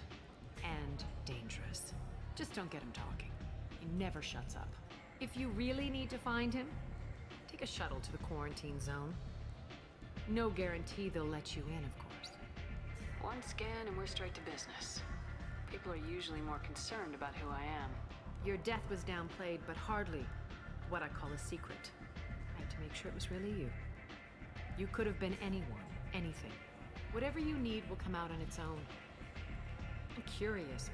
and dangerous. Just don't get him talking. He never shuts up. If you really need to find him, take a shuttle to the quarantine zone. No guarantee they'll let you in, of course. One scan and we're straight to business. People are usually more concerned about who I am. Your death was downplayed, but hardly what I call a secret. I had to make sure it was really you. You could have been anyone, anything. Whatever you need will come out on its own. I'm curious,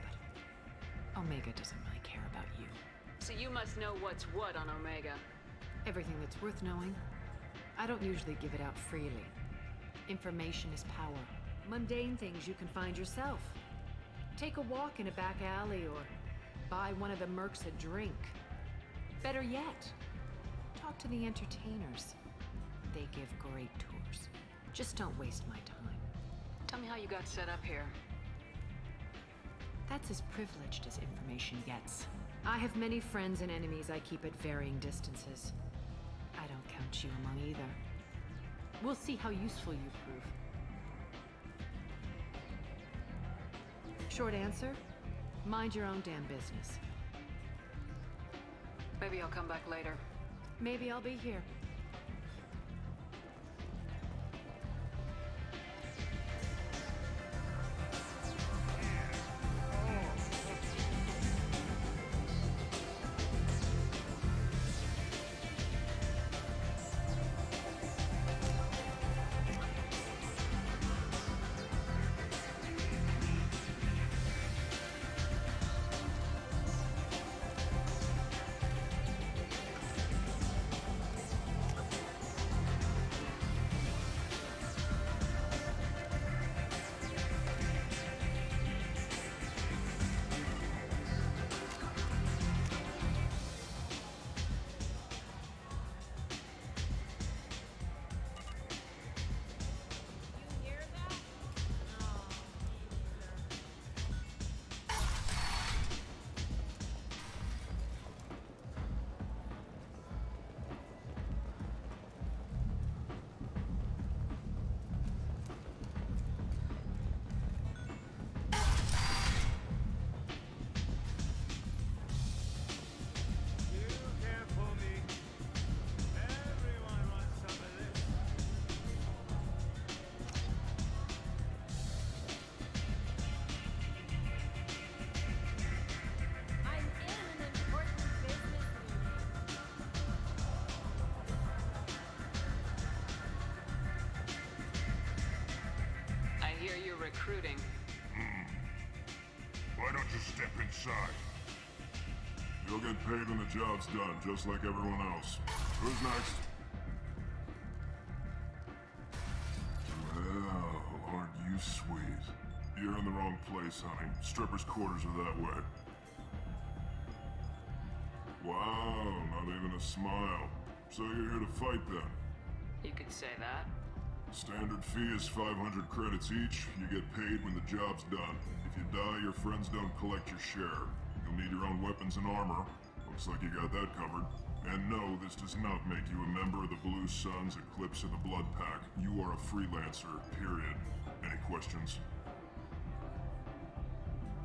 but Omega doesn't really care about you. So you must know what's what on Omega. Everything that's worth knowing. I don't usually give it out freely. Information is power. Mundane things you can find yourself. Take a walk in a back alley or buy one of the mercs a drink. Better yet, talk to the entertainers. They give great tours. Just don't waste my time. Tell me how you got set up here. That's as privileged as information gets. I have many friends and enemies I keep at varying distances. I don't count you among either. We'll see how useful you prove. Short answer, mind your own damn business. Maybe I'll come back later. Maybe I'll be here. recruiting. Why don't you step inside? You'll get paid when the job's done, just like everyone else. Who's next? Well, aren't you sweet? You're in the wrong place, honey. Strippers' quarters are that way. Wow, not even a smile. So you're here to fight then? You could say that. Standard fee is 500 credits each. You get paid when the job's done. If you die, your friends don't collect your share. You'll need your own weapons and armor. Looks like you got that covered. And no, this does not make you a member of the Blue Suns, Eclipse, or the Blood Pack. You are a freelancer, period. Any questions?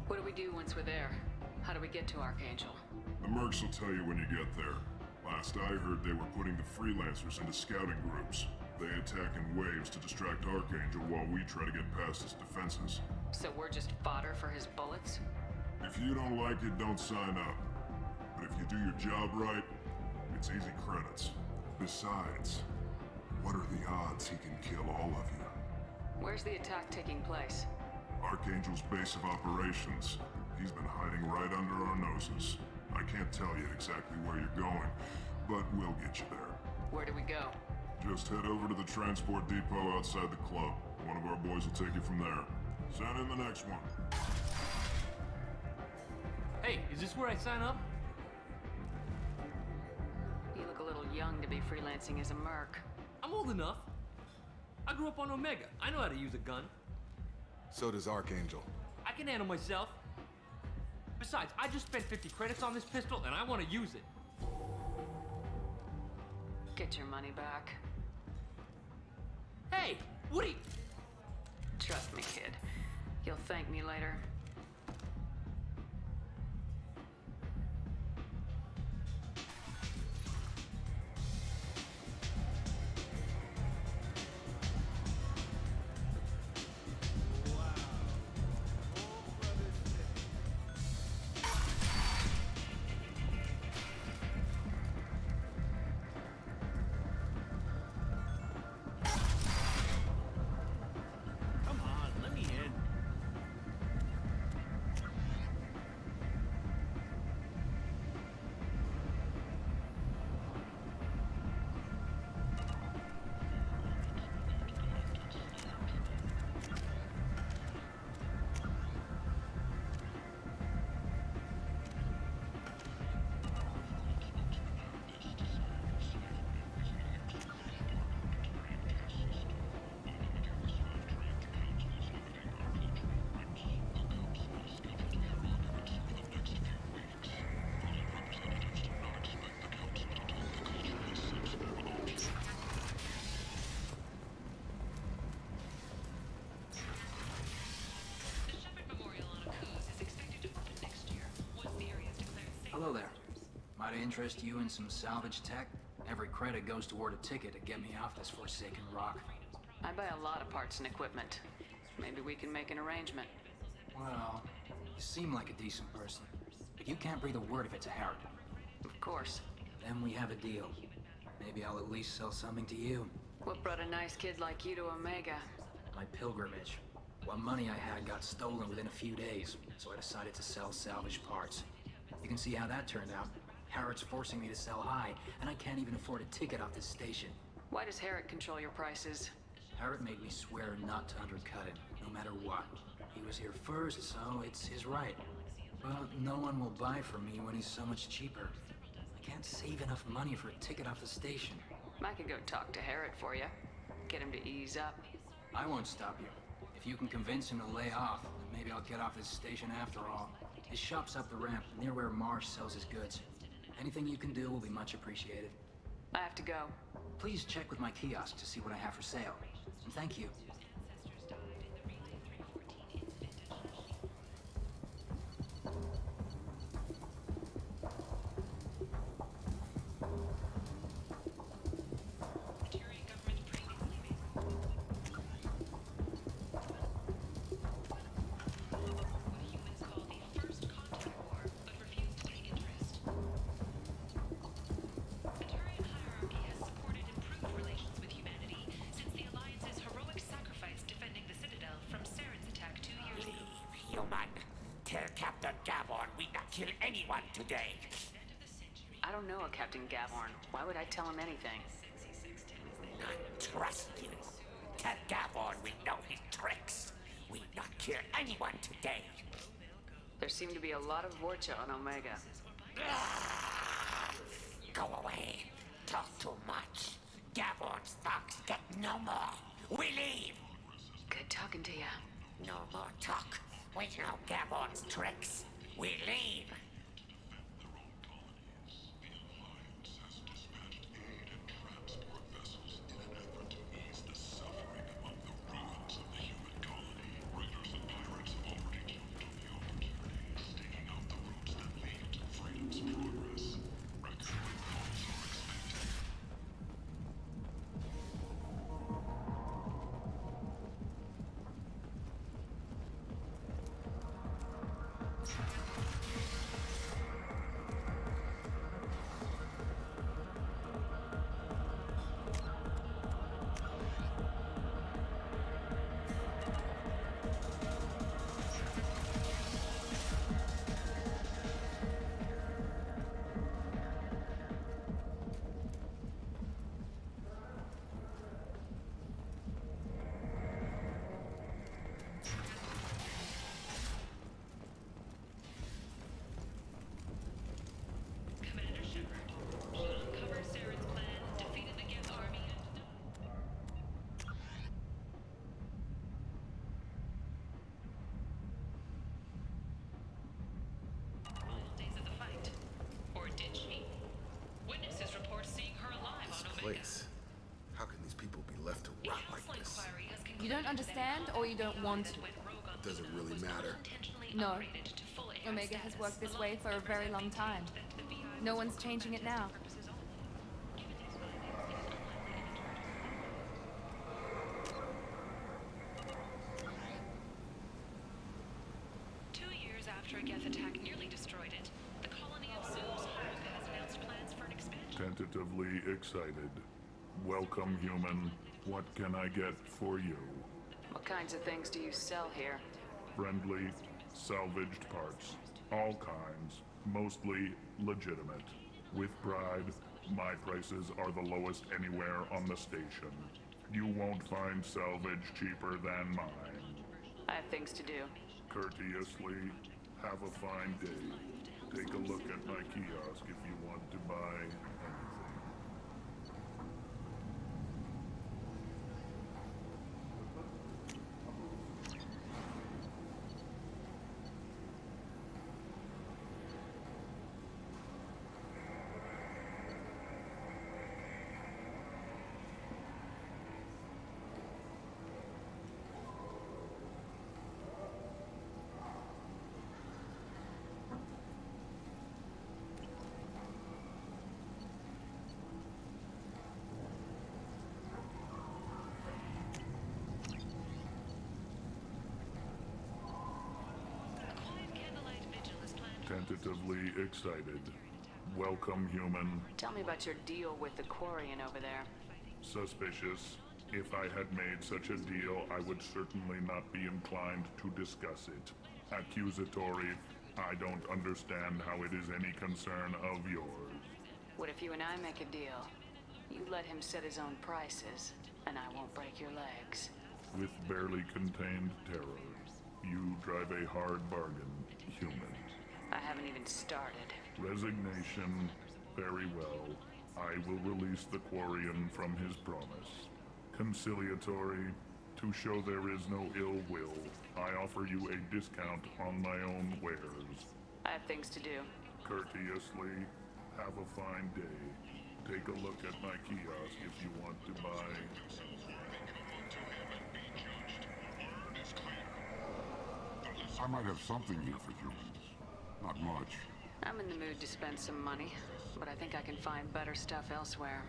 What do we do once we're there? How do we get to Archangel? The mercs will tell you when you get there. Last I heard, they were putting the freelancers into scouting groups. They attack in waves to distract Archangel while we try to get past his defenses. So we're just fodder for his bullets? If you don't like it, don't sign up. But if you do your job right, it's easy credits. Besides, what are the odds he can kill all of you? Where's the attack taking place? Archangel's base of operations. He's been hiding right under our noses. I can't tell you exactly where you're going, but we'll get you there. Where do we go? Just head over to the transport depot outside the club. One of our boys will take you from there. Send in the next one. Hey, is this where I sign up? You look a little young to be freelancing as a merc. I'm old enough. I grew up on Omega. I know how to use a gun. So does Archangel. I can handle myself. Besides, I just spent 50 credits on this pistol and I want to use it. Get your money back. Hey, Woody! Trust me, kid. You'll thank me later. Hello there. Might interest you in some salvage tech? Every credit goes toward a ticket to get me off this forsaken rock. I buy a lot of parts and equipment. Maybe we can make an arrangement. Well, you seem like a decent person, but you can't breathe a word of it to Harrod. Of course. Then we have a deal. Maybe I'll at least sell something to you. What brought a nice kid like you to Omega? My pilgrimage. What money I had got stolen within a few days, so I decided to sell salvage parts. You can see how that turned out. Harrod's forcing me to sell high, and I can't even afford a ticket off this station. Why does Harrod control your prices? Harrod made me swear not to undercut it, no matter what. He was here first, so it's his right. But no one will buy from me when he's so much cheaper. I can't save enough money for a ticket off the station. I could go talk to Harrod for you. Get him to ease up. I won't stop you. If you can convince him to lay off, then maybe I'll get off this station after all. His shop's up the ramp, near where Marsh sells his goods. Anything you can do will be much appreciated. I have to go. Please check with my kiosk to see what I have for sale. And thank you. kill anyone today. I don't know a Captain Gavhorn. Why would I tell him anything? I trust you. Tell Gavhorn we know his tricks. We not kill anyone today. There seem to be a lot of Vorcha on Omega. Go away. Talk too much. Gavhorn's thugs get no more. We leave. Good talking to you. No more talk. We know Gavhorn's tricks. We leave. Place. How can these people be left to rot like this? You don't understand, or you don't want to? Does it really matter? No. Omega has worked this way for a very long time. No one's changing it now. After a Geth attack nearly destroyed it, the colony of Zeus has announced plans for an expansion. Tentatively excited. Welcome, human. What can I get for you? What kinds of things do you sell here? Friendly, salvaged parts. All kinds. Mostly legitimate. With pride, my prices are the lowest anywhere on the station. You won't find salvage cheaper than mine. I have things to do. Courteously, have a fine day. Take a look at my kiosk if you want to buy anything. Tentatively excited. Welcome, human. Tell me about your deal with the Quarian over there. Suspicious. If I had made such a deal, I would certainly not be inclined to discuss it. Accusatory. I don't understand how it is any concern of yours. What if you and I make a deal? You let him set his own prices, and I won't break your legs. With barely contained terror, you drive a hard bargain, human. I haven't even started. Resignation. Very well. I will release the Quarian from his promise. Conciliatory. To show there is no ill will, I offer you a discount on my own wares. I have things to do. Courteously, have a fine day. Take a look at my kiosk if you want to buy. I might have something here for humans. Not much. I'm in the mood to spend some money, but I think I can find better stuff elsewhere.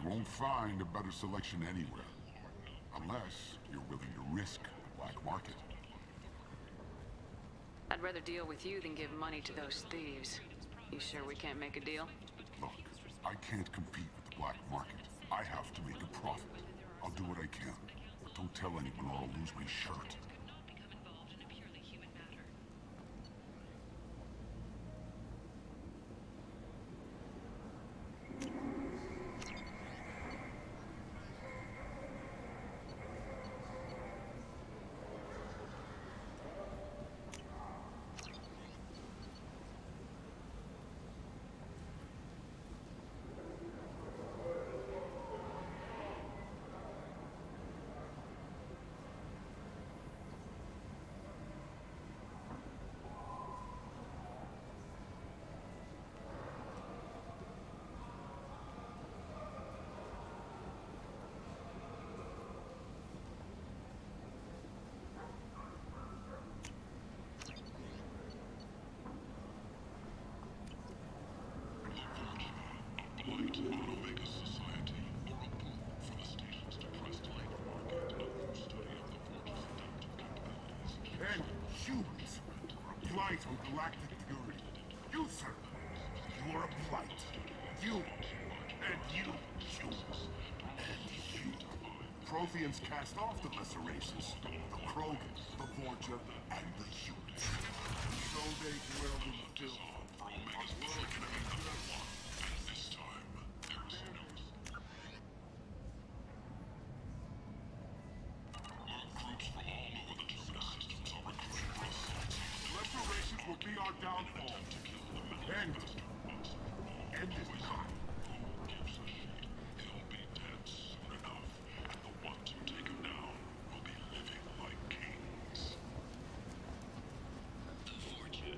You won't find a better selection anywhere. Unless you're willing to risk the black market. I'd rather deal with you than give money to those thieves. You sure we can't make a deal? Look, I can't compete with the black market. I have to make a profit. I'll do what I can. But don't tell anyone or I'll lose my shirt. Knight on Galactic Purity. You, sir. You are a blight. You. And you. You. And you. Protheans cast off the lesser races. The Krogan, the Vorja, and the humans. So they dwell in the filth for Omega's world. And this time, there is no... Groups from all over the terminus systems are recruiting us. The lesser races will be our downfall. End it not. They'll be dead soon enough, and the ones who take them down will be living like kings. The Vorja,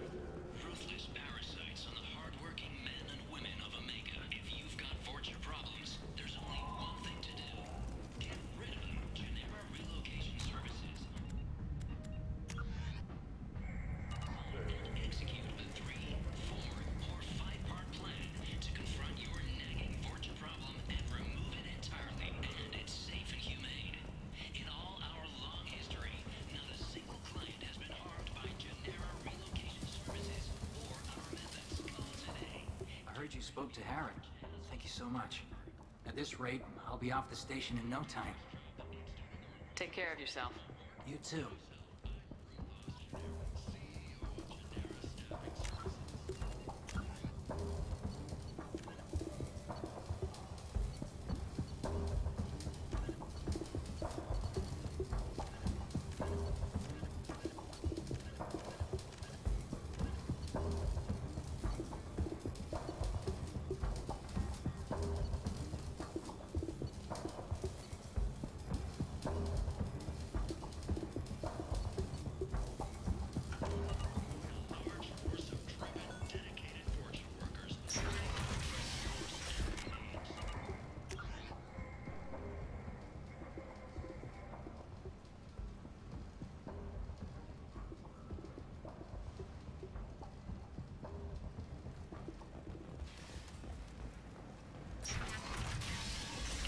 ruthless parasites on the hard-working men and women of Omega. If you've got Vorja problems, there's only one thing to do. Get rid of them. Genera Relocation Services. Execute a 3, 4, or 5-part plan to confront your nagging Vorja problem and remove it entirely. And it's safe and humane. In all our long history, not a single client has been harmed by Genera Relocation Services or our methods. Call today. I heard you spoke to Harry. Thank you so much. At this rate, I'll be off the station in no time. Take care of yourself. You too.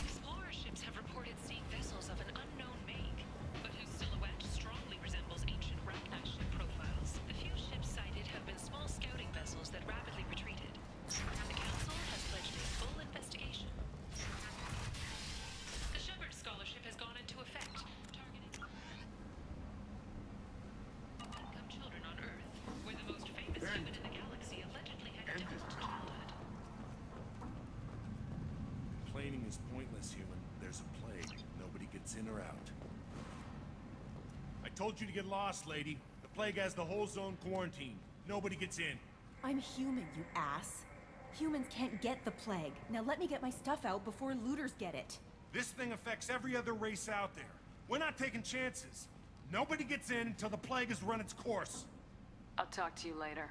Explorer ships have reported seeing vessels of an unknown make, but whose silhouette strongly resembles ancient Rachni ship profiles. The few ships sighted have been small scouting vessels that rapidly retreated. The Council has pledged a full investigation. The Shepard Scholarship has gone into effect, targeting income children on Earth, where the most famous human in the galaxy allegedly had a difficult childhood. Complaining is pointless, human. There's a plague. Nobody gets in or out. I told you to get lost, lady. The plague has the whole zone quarantined. Nobody gets in. I'm human, you ass. Humans can't get the plague. Now let me get my stuff out before looters get it. This thing affects every other race out there. We're not taking chances. Nobody gets in until the plague has run its course. I'll talk to you later.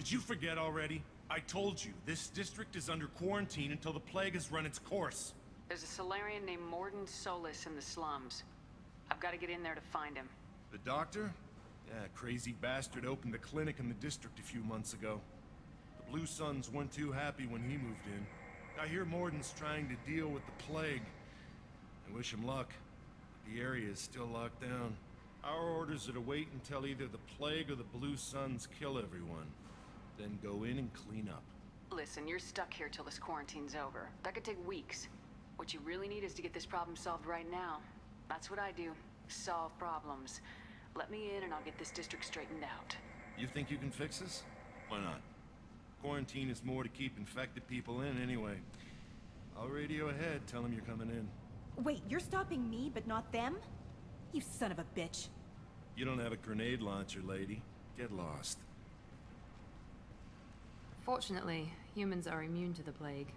Did you forget already? I told you, this district is under quarantine until the plague has run its course. There's a Solarian named Morden Solis in the slums. I've got to get in there to find him. The doctor? Yeah, crazy bastard opened a clinic in the district a few months ago. The Blue Suns weren't too happy when he moved in. I hear Morden's trying to deal with the plague. I wish him luck. The area is still locked down. Our orders are to wait until either the plague or the Blue Suns kill everyone. Then go in and clean up. Listen, you're stuck here till this quarantine's over. That could take weeks. What you really need is to get this problem solved right now. That's what I do. Solve problems. Let me in and I'll get this district straightened out. You think you can fix this? Why not? Quarantine is more to keep infected people in anyway. I'll radio ahead, tell them you're coming in. Wait, you're stopping me, but not them? You son of a bitch. You don't have a grenade launcher, lady. Get lost. Fortunately, humans are immune to the plague.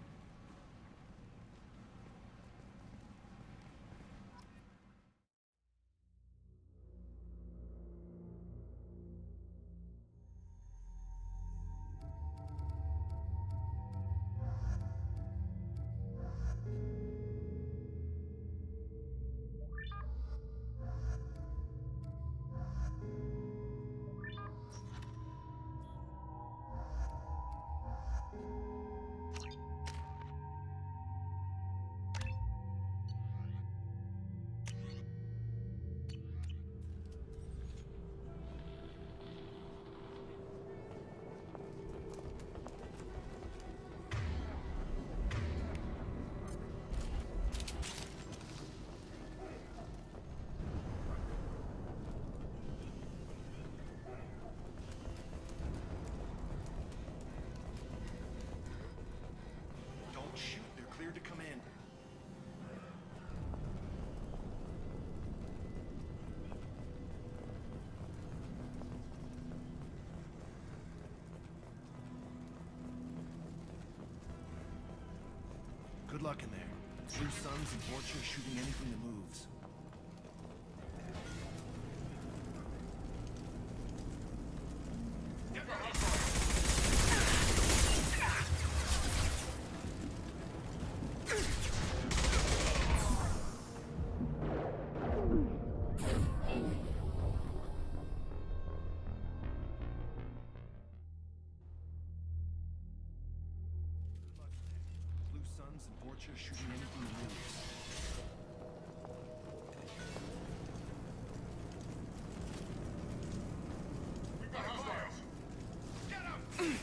To come in. Good luck in there. Blue Suns and Orchard shooting anything that moves. And Orchard shooting anything that moves. We got hostiles. Get him!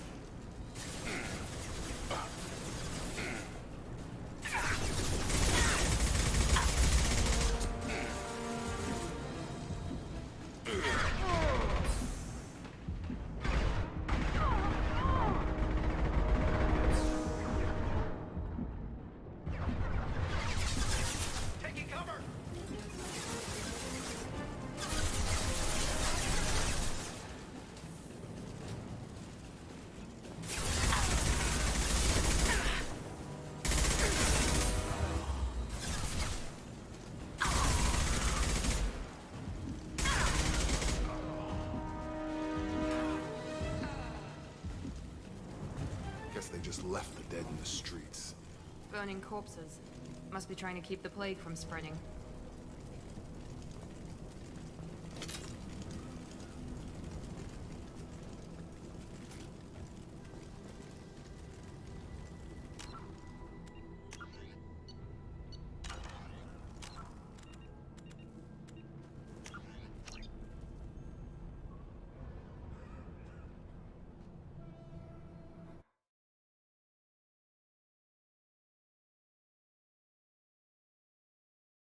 They just left the dead in the streets. Burning corpses. Must be trying to keep the plague from spreading.